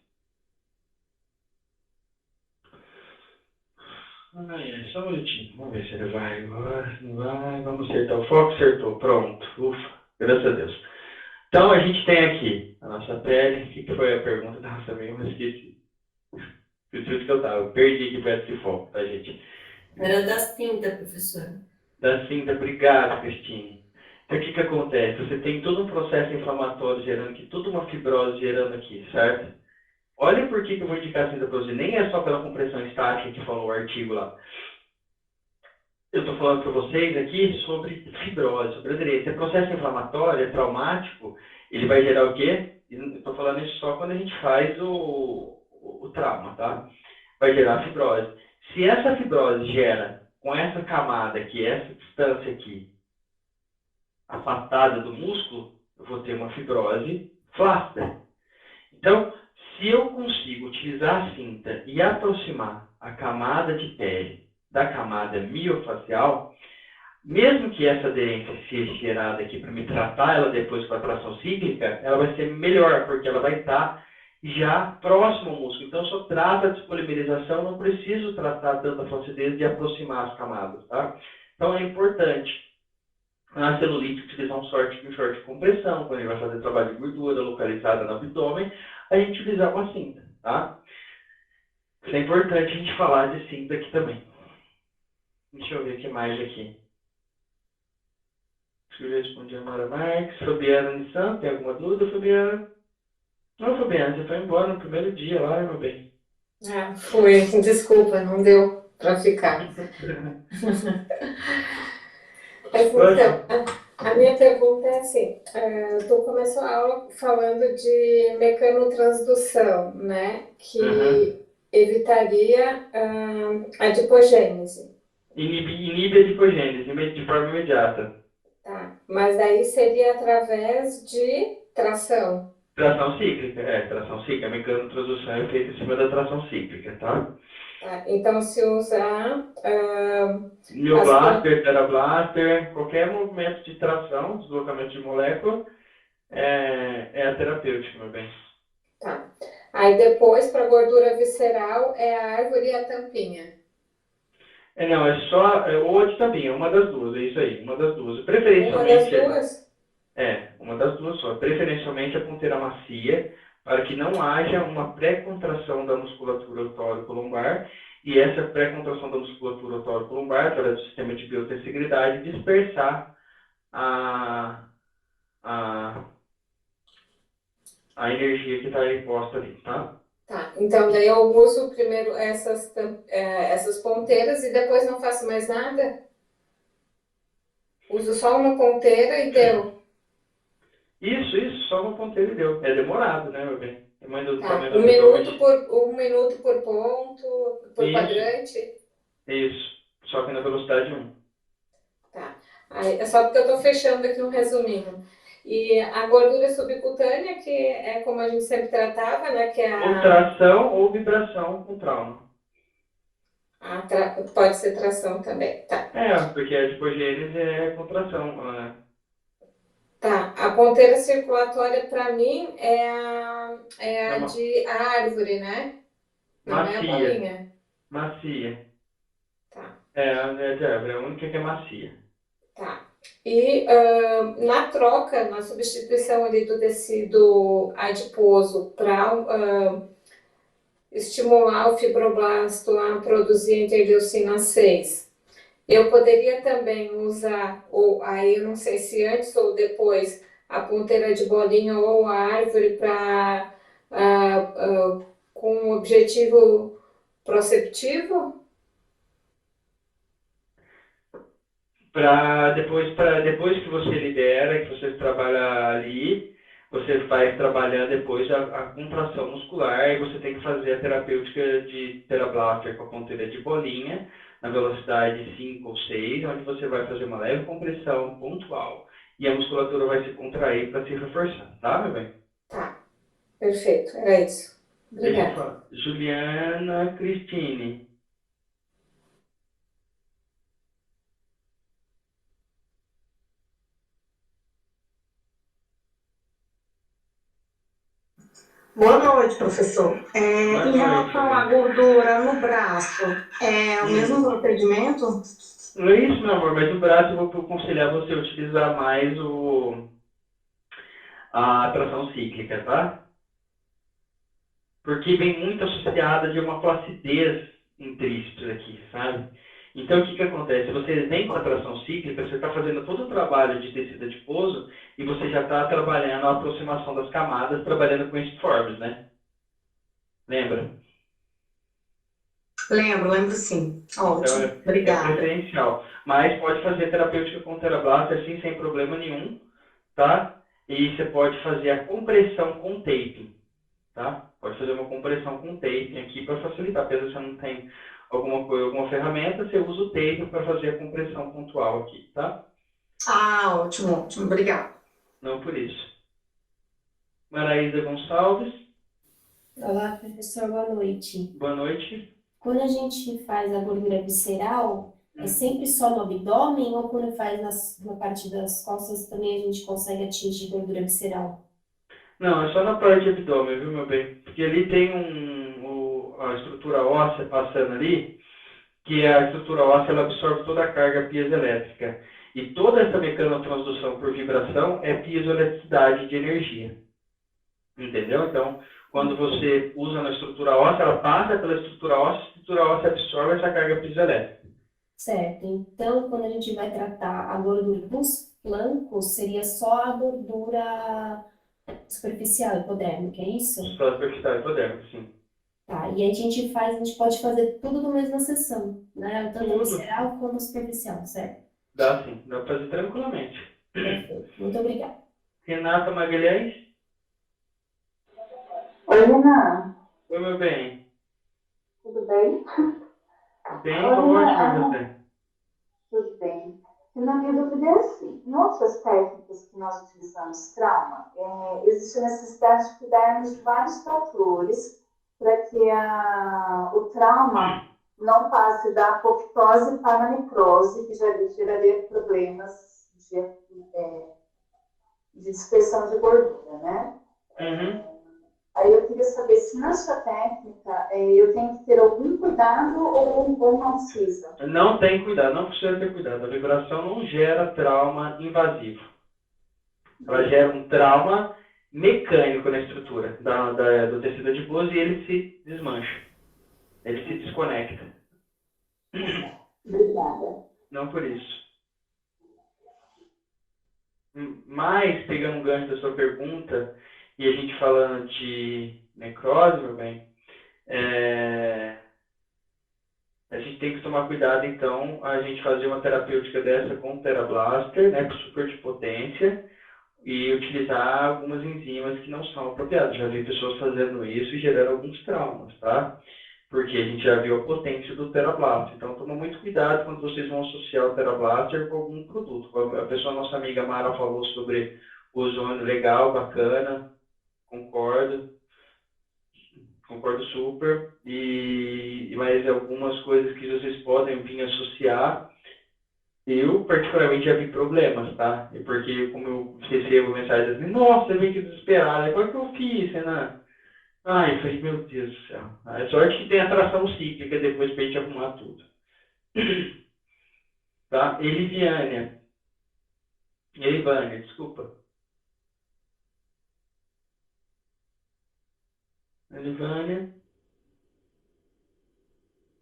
Só um minutinho. Vamos ver se ele vai agora. Não vai. Vamos acertar o foco. Acertou. Pronto. Ufa. Graças a Deus. Então, a gente tem aqui a nossa pele. O que foi a pergunta? Nossa, mesmo esqueci. Esqueci que eu tava. Perdi aqui perto desse foco, tá, gente? Era da cinta, professora. Da cinta. Obrigado, Cristine. Então, o que acontece? Você tem todo um processo inflamatório gerando aqui, toda uma fibrose gerando aqui, certo? Olha por que eu vou indicar a cinta para você. Nem é só pela compressão estática que falou o artigo lá. Eu estou falando para vocês aqui sobre fibrose, sobre aderência. Esse processo inflamatório, é traumático, ele vai gerar o quê? Estou falando isso só quando a gente faz o trauma, tá? Vai gerar fibrose. Se essa fibrose gera com essa camada aqui, essa distância aqui, afastada do músculo, eu vou ter uma fibrose flácida. Então, se eu consigo utilizar a cinta e aproximar a camada de pele da camada miofacial, mesmo que essa aderência seja gerada aqui para me tratar ela depois com a tração cíclica, ela vai ser melhor, porque ela vai estar já próximo ao músculo. Então, se eu trato a despolimerização, não preciso tratar tanta flacidez de aproximar as camadas, tá? Então, é importante na celulite utilizar um short de compressão, quando ele vai fazer trabalho de gordura localizada no abdômen, a gente utilizar uma cinta, tá? Isso é importante a gente falar de cinta aqui também. Deixa eu ver o que mais aqui. Deixa eu responder a Mara Marques. Fabiana Nissan, tem alguma dúvida, Fabiana? Não, Fabiana, você foi embora no primeiro dia lá, meu bem. Foi, desculpa, não deu para ficar. Então, a minha pergunta é assim, tu começou a aula falando de mecanotransdução, né, que evitaria a adipogênese. Inibe a adipogênese de forma imediata. Tá, mas daí seria através de tração. Tração cíclica, tração cíclica. A mecanotransdução é feita em cima da tração cíclica, tá? Tá, então, se usar... Neoblaster, Terablaster, qualquer movimento de tração, deslocamento de molécula, é a terapêutica, meu bem. Tá. Aí depois, para gordura visceral, é a árvore e a tampinha. Não, é só... ou a de tampinha, uma das duas, é isso aí, uma das duas. Preferencialmente... Uma das duas? Uma das duas só. Preferencialmente a ponteira macia, para que não haja uma pré-contração da musculatura autórico-lombar, e essa pré-contração da musculatura autórico-lombar, através do sistema de biotensegridade, dispersar a energia que está aí posta ali, tá? Tá, então daí eu uso primeiro essas ponteiras e depois não faço mais nada? Uso só uma ponteira e deu? Isso, só uma ponteira e deu. É demorado, né, meu bem? Um minuto por ponto, por quadrante? Isso, só que na velocidade 1. Tá, aí, é só porque eu estou fechando aqui um resuminho. E a gordura subcutânea, que é como a gente sempre tratava, né? Que é Ou tração ou vibração com trauma. Pode ser tração também, tá. Porque a adipogênese é contração, né? Tá, a ponteira circulatória para mim é a de árvore, né? Não é a bolinha. Macia. Tá. É a de árvore, é a única que é macia. Tá. E na troca, na substituição ali do tecido adiposo para estimular o fibroblasto a produzir interleucina 6, eu poderia também usar, ou aí eu não sei se antes ou depois, a ponteira de bolinha ou a árvore com um objetivo proceptivo? Depois que você libera, que você trabalha ali, você vai trabalhar depois a contração muscular e você tem que fazer a terapêutica de Terablaster com a ponteira de bolinha, na velocidade 5 ou 6, onde você vai fazer uma leve compressão pontual. E a musculatura vai se contrair para se reforçar, tá, meu bem? Tá, perfeito, era isso. Obrigada. Juliana Cristine. Boa noite, professor. Em relação à gordura no braço, é o mesmo procedimento? Não é isso, meu amor, mas no braço eu vou aconselhar você a utilizar mais a tração cíclica, tá? Porque vem muito associada de uma flacidez intrínseca aqui, sabe? Então, o que acontece? Você vem com a tração cíclica, você está fazendo todo o trabalho de tecido adiposo e você já está trabalhando a aproximação das camadas, trabalhando com Stiffforms, né? Lembra? Lembro sim. Ótimo, então, obrigada. É preferencial. Mas pode fazer terapêutica com Terablaster assim, sem problema nenhum, tá? E você pode fazer a compressão com taping, tá? Pode fazer uma compressão com taping aqui para facilitar. Apesar que você não tem alguma ferramenta, você usa o tape para fazer a compressão pontual aqui, tá? Ótimo, obrigado. Não por isso. Maraísa Gonçalves. Olá, professor, boa noite. Boa noite. Quando a gente faz a gordura visceral, é sempre só no abdômen ou quando faz na parte das costas também a gente consegue atingir gordura visceral? Não, é só na parte de abdômen, viu, meu bem? Porque ali tem a estrutura óssea passando ali, que a estrutura óssea ela absorve toda a carga piezoelétrica. E toda essa mecanotransdução por vibração é piezoeletricidade de energia. Entendeu? Então, quando você usa na estrutura óssea, ela passa pela estrutura óssea absorve essa carga piezoelétrica. Certo. Então, quando a gente vai tratar a gordura dos flancos, seria só a gordura superficial, hipodérmica, é isso? Superficial e hipodérmica, sim. Tá, e aí a gente pode fazer tudo na mesma sessão, né? Tanto Tudo. visceral como superficial, certo? Dá sim, dá pra fazer tranquilamente. Perfeito. Muito obrigada. Renata Magalhães. Oi, Renan. Oi, meu bem. Tudo bem? Bem, Oi, tô ótimo, Renan. e você? Tudo bem. Na minha dúvida é assim, em outras técnicas que nós utilizamos trauma, existe a necessidade de cuidarmos de vários fatores para que o trauma não passe da apoptose para a necrose, que já geraria problemas de dispersão de gordura, né? Aí eu queria saber se na sua técnica eu tenho que ter algum cuidado ou não precisa. Não tem cuidado, não precisa ter cuidado. A vibração não gera trauma invasivo. Ela gera um trauma mecânico na estrutura do tecido adiposo e ele se desmancha. Ele se desconecta. Obrigada. Não por isso. Mas, pegando um gancho da sua pergunta, e a gente falando de necrose, meu bem, a gente tem que tomar cuidado, então, a gente fazer uma terapêutica dessa com TeraBlaster, né, com super de potência, e utilizar algumas enzimas que não são apropriadas. Já vi pessoas fazendo isso e gerando alguns traumas, tá? Porque a gente já viu a potência do TeraBlaster. Então, toma muito cuidado quando vocês vão associar o TeraBlaster com algum produto. A pessoa, nossa amiga Mara, falou sobre o ozônio legal, bacana, concordo super, mas algumas coisas que vocês podem vir associar, eu particularmente já vi problemas, tá? Porque como eu recebo mensagens assim, nossa, eu vim aqui desesperado, qual que eu fiz, Renan? Ai, eu falei, meu Deus do céu. A sorte que tem atração cíclica depois pra gente arrumar tudo. Tá? Elivânia, desculpa. Elivânia.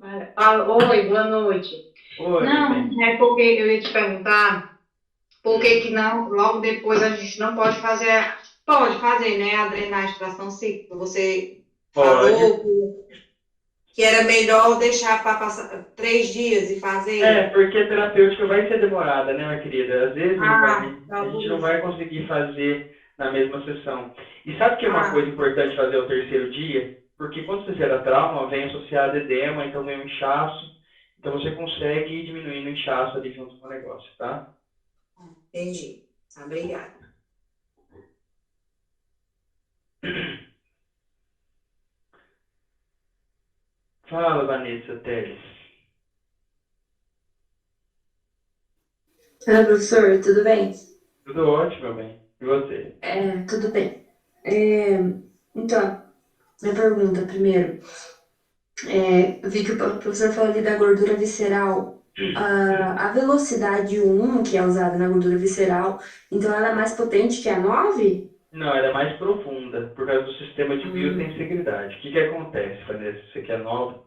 Oi, boa noite. Oi, Não, é porque eu ia te perguntar por que não, logo depois a gente não pode fazer, né, a drenagem de tração cíclica. Você falou que era melhor deixar para passar 3 dias e fazer. Porque a terapêutica vai ser demorada, né, minha querida? Às vezes a gente não vai conseguir fazer na mesma sessão. E sabe que é uma coisa importante fazer ao 3º dia? Porque quando você gera trauma, vem associado edema, então vem um inchaço. Então você consegue ir diminuindo o inchaço ali junto com o negócio, tá? Entendi. Obrigada. Fala, Vanessa Teles. Professor, tudo bem? Tudo ótimo, meu bem. E você? Tudo bem. Então, minha pergunta primeiro. Eu vi que o professor falou ali da gordura visceral. A velocidade 1, que é usada na gordura visceral, então ela é mais potente que a 9? Não, ela é mais profunda, por causa do sistema de biotensegridade. O que acontece, Vanessa? Você que é nova?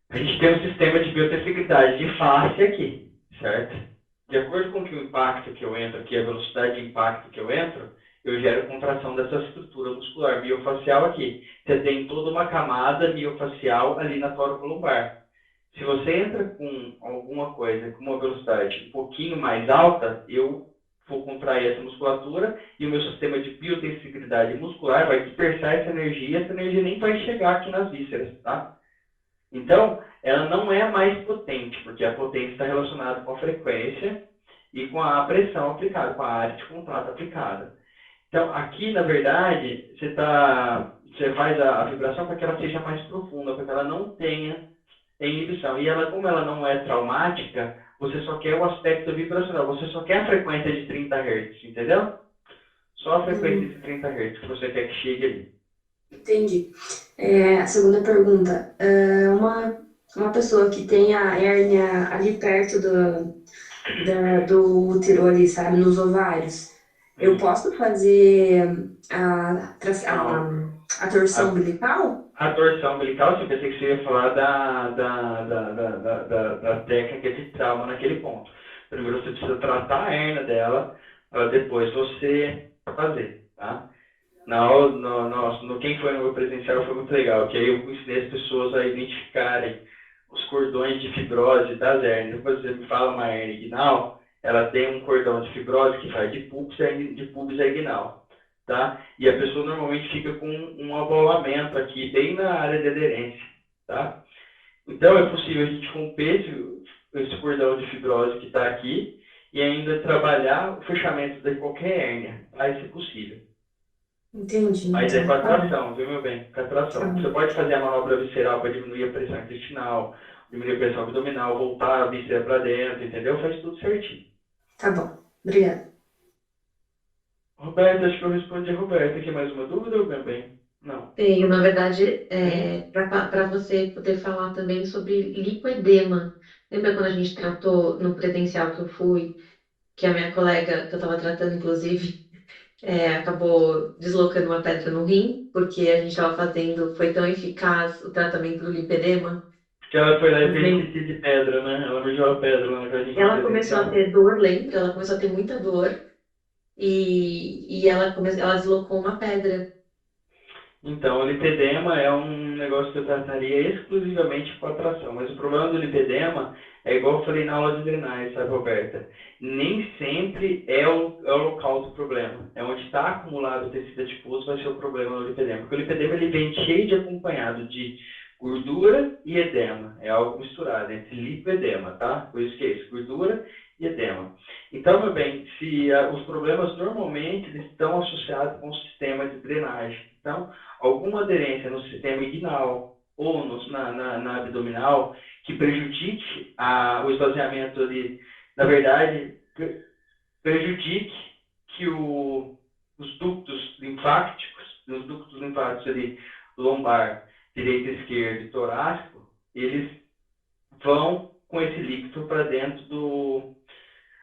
A gente tem um sistema de biotensegridade de face aqui, certo? De acordo com o impacto que eu entro aqui, a velocidade de impacto que eu entro, eu gero contração dessa estrutura muscular miofacial aqui. Você tem toda uma camada miofacial ali na tóraco-lombar. Se você entra com alguma coisa com uma velocidade um pouquinho mais alta, eu vou contrair essa musculatura e o meu sistema de biotensegridade muscular vai dispersar essa energia nem vai chegar aqui nas vísceras, tá? Então, ela não é mais potente, porque a potência está relacionada com a frequência e com a pressão aplicada, com a área de contato aplicada. Então, aqui, na verdade, você faz a vibração para que ela seja mais profunda, para que ela não tenha inibição. E ela, como ela não é traumática, você só quer o aspecto vibracional, você só quer a frequência de 30 Hz, entendeu? Só a frequência de 30 Hz que você quer que chegue ali. Entendi. A segunda pergunta. Uma pessoa que tem a hérnia ali perto do útero ali, sabe, nos ovários, eu posso fazer a torção umbilical? A torção umbilical, eu pensei que você ia falar da técnica de trauma naquele ponto. Primeiro você precisa tratar a hérnia dela, para depois você fazer, tá? No quem foi no meu presencial foi muito legal, que aí eu ensinei as pessoas a identificarem os cordões de fibrose das hérnias. Depois você me fala uma hérnia inguinal, ela tem um cordão de fibrose que vai de pubis a inguinal, tá? E a pessoa normalmente fica com um abolamento aqui, bem na área de aderência, tá? Então é possível a gente romper esse cordão de fibrose que está aqui e ainda trabalhar o fechamento de qualquer hérnia, vai ser possível. Entendi. Mas é com a tração, viu, meu bem? Com a tração. Você pode fazer a manobra visceral para diminuir a pressão intestinal, diminuir a pressão abdominal, voltar a víscera para dentro, entendeu? Faz tudo certinho. Tá bom. Obrigada. Roberta, acho que eu respondi a Roberta. Tem mais uma dúvida, meu bem? Não. Tenho, na verdade, para você poder falar também sobre lipoedema. Lembra quando a gente tratou no presencial que eu fui, que a minha colega, que eu estava tratando, inclusive, acabou deslocando uma pedra no rim, porque a gente estava fazendo, foi tão eficaz o tratamento do lipedema. Que ela foi lá e fez xixi de pedra, né? Ela mijou a pedra lá na gente. Ela começou a ter dor, lembra? Ela começou a ter muita dor e ela deslocou uma pedra. Então, o lipedema é um negócio que eu trataria exclusivamente com a tração. Mas o problema do lipedema é igual eu falei na aula de drenagem, sabe, Roberta? Nem sempre é o local do problema. É onde está acumulado o tecido adiposo vai ser o problema do lipedema. Porque o lipedema ele vem cheio de acompanhado de gordura e edema. É algo misturado entre lipoedema, tá? Por isso que é isso, gordura e edema. Então, meu bem, os problemas normalmente eles estão associados com o sistema de drenagem. Então, alguma aderência no sistema inguinal ou na abdominal que prejudique o esvaziamento ali, na verdade, prejudique que os ductos linfáticos ali, lombar, direito, esquerdo e torácico, eles vão com esse líquido para dentro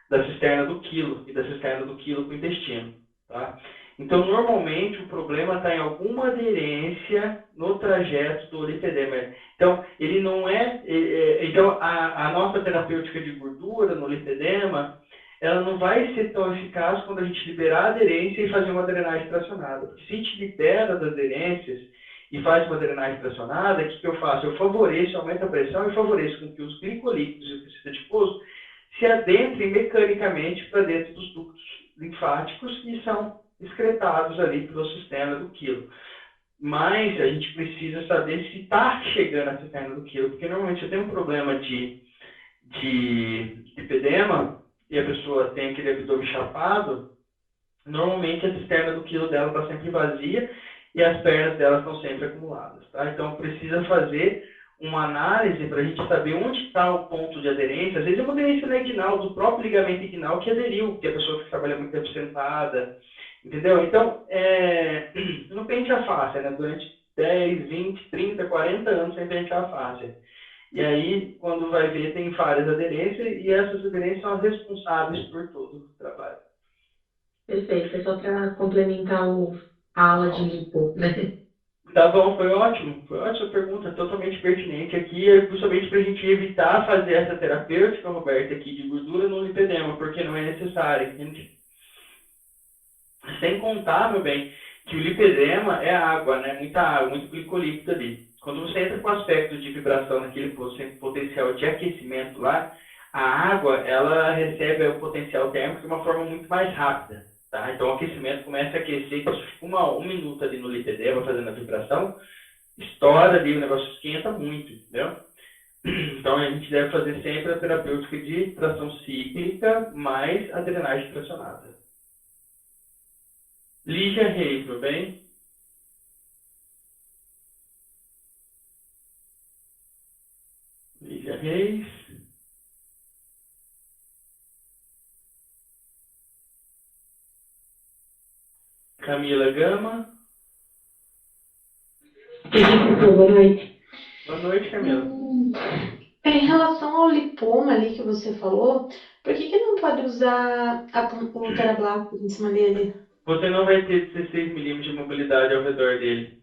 da cisterna do quilo e da cisterna do quilo para o intestino, tá? Então, normalmente, o problema está em alguma aderência no trajeto do lipedema. Então, ele não então, a nossa terapêutica de gordura no lipedema, ela não vai ser tão eficaz quando a gente liberar a aderência e fazer uma drenagem tracionada. Porque se a gente libera das aderências e faz uma drenagem tracionada, o que eu faço? Eu favoreço, aumento a pressão e favoreço com que os glicolípidos e o tecido adiposo se adentrem mecanicamente para dentro dos ductos linfáticos e são excretados ali pelo sistema do quilo. Mas a gente precisa saber se está chegando a cisterna do quilo, porque normalmente você tem um problema de lipedema e a pessoa tem aquele abdômen chapado, normalmente a cisterna do quilo dela está sempre vazia e as pernas dela estão sempre acumuladas, tá? Então precisa fazer uma análise para a gente saber onde está o ponto de aderência. Às vezes é uma aderência na inguinal, do próprio ligamento inguinal que aderiu, porque a pessoa que trabalha muito tempo sentada, entendeu? Então, não pente a face, né? Durante 10, 20, 30, 40 anos sem pente a face. E aí, quando vai ver, tem várias aderências e essas aderências são as responsáveis por todo o trabalho. Perfeito, é só para complementar a aula de lipo, né? Tá bom, foi ótimo a pergunta, totalmente pertinente aqui, justamente para a gente evitar fazer essa terapêutica, Roberta, aqui de gordura no lipedema, porque não é necessário, entende? Sem contar, meu bem, que o lipedema é água, né? Muita água, muito glicolípido ali. Quando você entra com o aspecto de vibração naquele potencial de aquecimento lá, a água, ela recebe o potencial térmico de uma forma muito mais rápida, tá? Então o aquecimento começa a aquecer, então fica um minuto ali no lipedema fazendo a vibração, estoura ali, o negócio esquenta muito, entendeu? Então, a gente deve fazer sempre a terapêutica de tração cíclica mais a drenagem tracionada. Lígia Reis, meu bem? Lígia Reis. Camila Gama. Boa noite. Boa noite, Camila. Em relação ao lipoma ali que você falou, por que não pode usar o Terablast em cima dele? Você não vai ter 16 milímetros de mobilidade ao redor dele.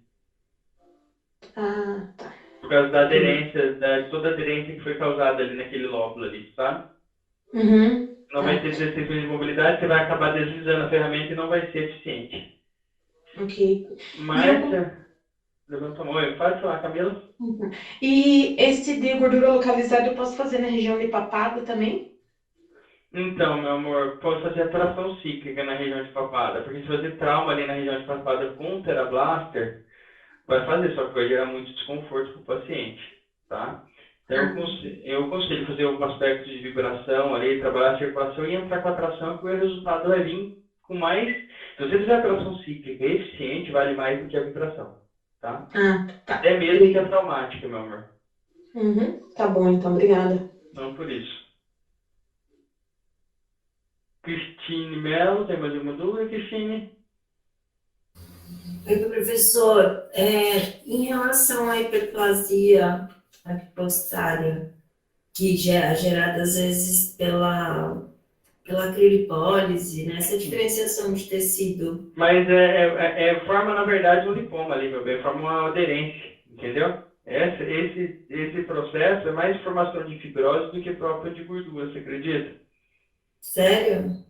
Ah, tá. Por causa da aderência, de toda a aderência que foi causada ali naquele lóbulo ali, sabe? Uhum. Não vai ter 16 milímetros de mobilidade, você vai acabar deslizando a ferramenta e não vai ser eficiente. Ok. Mas, levanta a mão. Oi, pode falar, Camila? Uhum. E esse de gordura localizada eu posso fazer na região de papada também? Então, meu amor, pode fazer a tração cíclica na região de papada, porque se fazer trauma ali na região de papada com Terablaster, vai fazer, só que vai gerar muito desconforto para o paciente, tá? Então, eu aconselho fazer um aspecto de vibração ali, trabalhar a circulação e entrar com a tração, que o resultado vai vir com mais... Se você fizer a tração cíclica eficiente, vale mais do que a vibração, tá? Tá. Até mesmo que a traumática, meu amor. Uhum. Tá bom, então, obrigada. Não por isso. Cristine Mello, tem mais uma dúvida, Cristine? Oi, professor. Em relação à hiperplasia aquipostária, que é gerada às vezes pela criolipólise, né? Essa diferenciação de tecido. Mas forma, na verdade, um lipoma ali, meu bem, forma uma aderência, entendeu? Esse processo é mais formação de fibrose do que própria de gordura, você acredita? Sério?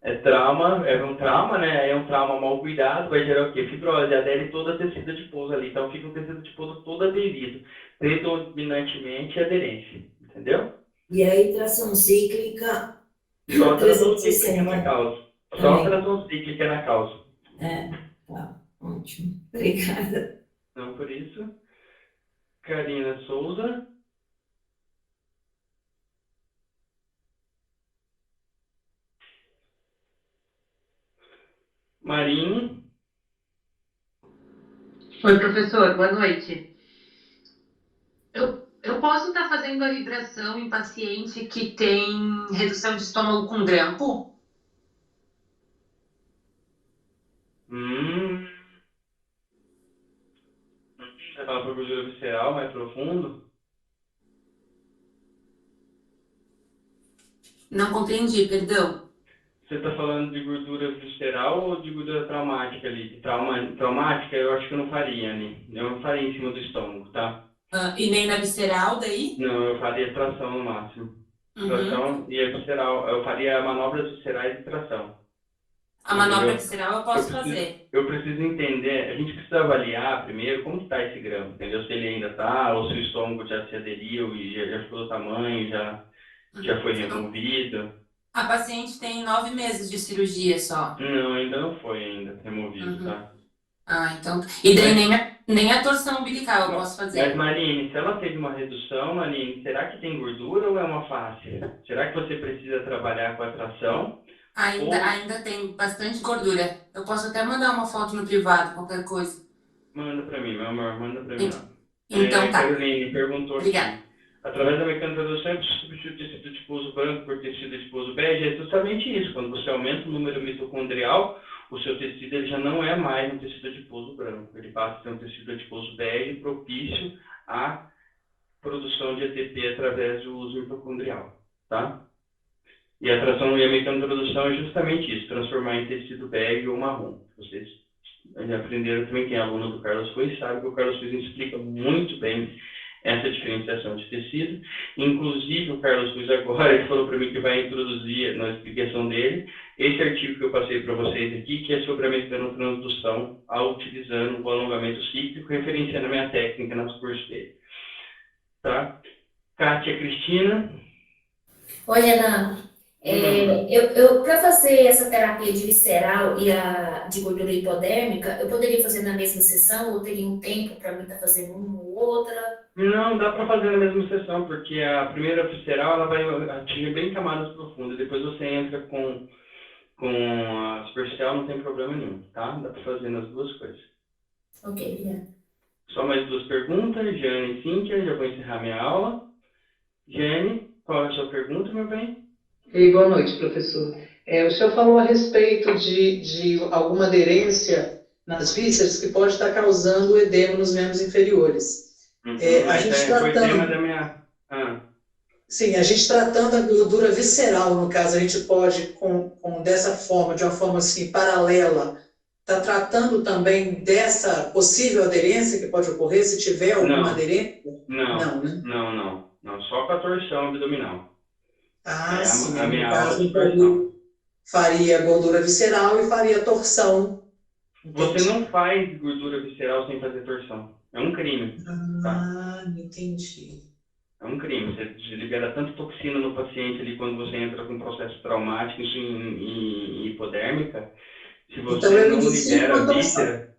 É trauma, é um trauma, né? É um trauma mal cuidado, vai gerar o quê? Fibrose, adere toda a tecido adiposo ali, então fica um tecido adiposo todo aderido, predominantemente aderência, entendeu? E aí, tração cíclica, Só a tração 360. cíclica na causa. Só a tração cíclica na causa. Tá, ótimo. Obrigada. Não por isso. Karina Souza. Marine. Oi, professor, boa noite. Eu posso estar fazendo a vibração em paciente que tem redução de estômago com grampo? Você fala para gordura visceral mais profundo? Não compreendi, perdão. Você está falando de gordura visceral ou de gordura traumática ali? De traumática eu acho que eu não faria ali. Eu não faria em cima do estômago, tá? E nem na visceral daí? Não, eu faria tração no máximo. Uhum. Tração e a visceral. Eu faria manobras viscerais de tração. A manobra visceral eu posso fazer. Eu preciso entender, a gente precisa avaliar primeiro como está esse grampo, entendeu? Se ele ainda está, ou se o estômago já se aderiu e já ficou do tamanho, já foi removido. A paciente tem 9 meses de cirurgia só. Não, ainda não foi removido, tá? Então... E daí nem a torção umbilical eu posso fazer. Mas, Marine, se ela teve uma redução, Marine, será que tem gordura ou é uma face? Será que você precisa trabalhar com a tração? Ainda tem bastante gordura. Eu posso até mandar uma foto no privado, qualquer coisa. Manda pra mim, meu amor, manda pra mim. Então tá. Caroline perguntou Obrigada. aqui. Através da mecanização, é substituir tecido adiposo branco por tecido adiposo bege. É justamente isso. Quando você aumenta o número mitocondrial, o seu tecido ele já não é mais um tecido adiposo branco. Ele passa a ser um tecido adiposo bege propício à produção de ATP através do uso mitocondrial, tá? E a tração e a mecanointrodução é justamente isso, transformar em tecido bege ou marrom. Vocês já aprenderam também, quem é aluno do Carlos Ruiz sabe que o Carlos Ruiz explica muito bem essa diferenciação de tecido. Inclusive, o Carlos Ruiz agora ele falou para mim que vai introduzir na explicação dele esse artigo que eu passei para vocês aqui, que é sobre a mecanotransdução, utilizando o alongamento cíclico, referenciando a minha técnica nos cursos dele. Tá? Kátia Cristina. Oi, Ana. Para fazer essa terapia de visceral e a de gordura hipodérmica, eu poderia fazer na mesma sessão ou teria um tempo para mim estar fazendo uma ou outra? Não, dá para fazer na mesma sessão, porque a primeira visceral ela vai atingir bem camadas profundas, depois você entra com a superficial, não tem problema nenhum, tá? Dá para fazer nas duas coisas. Ok, obrigada. Só mais duas perguntas, Jane e Cíntia, já vou encerrar minha aula. Jane, qual é a sua pergunta, meu bem? E boa noite, professor. O senhor falou a respeito de alguma aderência nas vísceras que pode estar causando edema nos membros inferiores. A gente tratando... Sim, a gente tratando a gordura visceral, no caso, a gente pode, dessa forma, de uma forma assim, paralela, tá tratando também dessa possível aderência que pode ocorrer, se tiver alguma aderência? Não, né? Não, só com a torção abdominal. Sim, a minha no caso, aula faria gordura visceral e faria torção. Você não faz gordura visceral sem fazer torção. É um crime. Entendi. É um crime. Você libera tanta toxina no paciente ali quando você entra com um processo traumático, isso em hipodérmica. Se você não libera a víscera,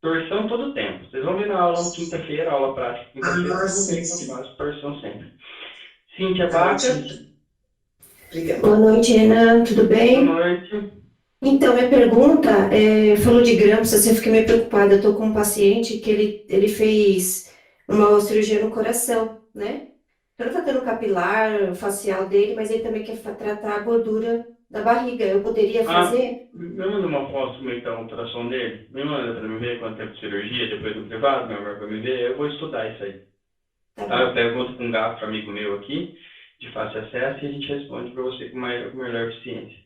torção todo o tempo. Vocês vão ver na aula quinta-feira, aula prática quinta-feira, vocês vão ver que eu faço torção sempre. Cíntia Bacas. Obrigada. Boa noite, Renan. Tudo bem? Boa noite. Então, minha pergunta, falou de grampos, assim, eu fiquei meio preocupada. Eu estou com um paciente que ele fez uma cirurgia no coração, né? Então, ele está tendo capilar facial dele, mas ele também quer tratar a gordura da barriga. Eu poderia fazer? Me manda uma foto como está a ultrassom dele. Me manda para me ver quanto tempo de cirurgia, depois do privado, meu amor, para me ver. Eu vou estudar isso aí. Tá? Eu pergunto com um gafo amigo meu aqui, de fácil acesso, e a gente responde para você com melhor eficiência.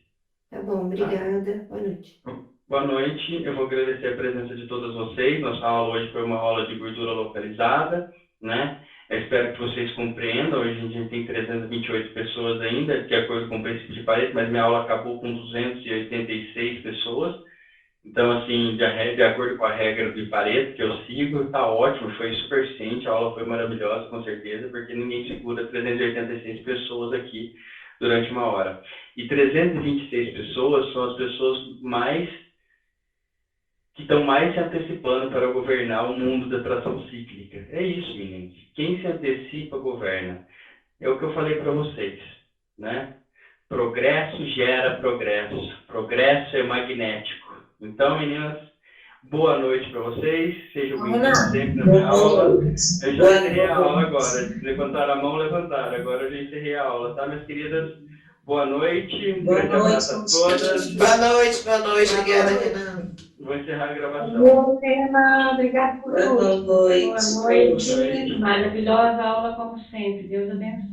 Tá bom, obrigada. Boa noite. Boa noite, eu vou agradecer a presença de todas vocês. Nossa aula hoje foi uma aula de gordura localizada, né? Eu espero que vocês compreendam. Hoje a gente tem 328 pessoas ainda, de acordo com o princípio de Pareto, mas minha aula acabou com 286 pessoas. Então, assim, de acordo com a regra de Pareto que eu sigo, tá ótimo, foi super eficiente, a aula foi maravilhosa, com certeza, porque ninguém segura 386 pessoas aqui durante uma hora. E 326 pessoas são as pessoas que estão mais se antecipando para governar o mundo da tração cíclica. É isso, meninos. Quem se antecipa, governa. É o que eu falei para vocês, né? Progresso gera progresso. Progresso é magnético. Então, meninas, boa noite para vocês. Sejam bem-vindos sempre na minha aula. Eu já encerrei a aula agora. Levantaram a mão, levantaram. Agora eu já encerrei a aula, tá, minhas queridas? Boa noite. Um grande abraço a todas. Boa noite. Obrigada, Renan. Vou encerrar a gravação. Boa, Renan. Obrigada por tudo. Boa noite. Boa noite. Maravilhosa aula, como sempre. Deus abençoe.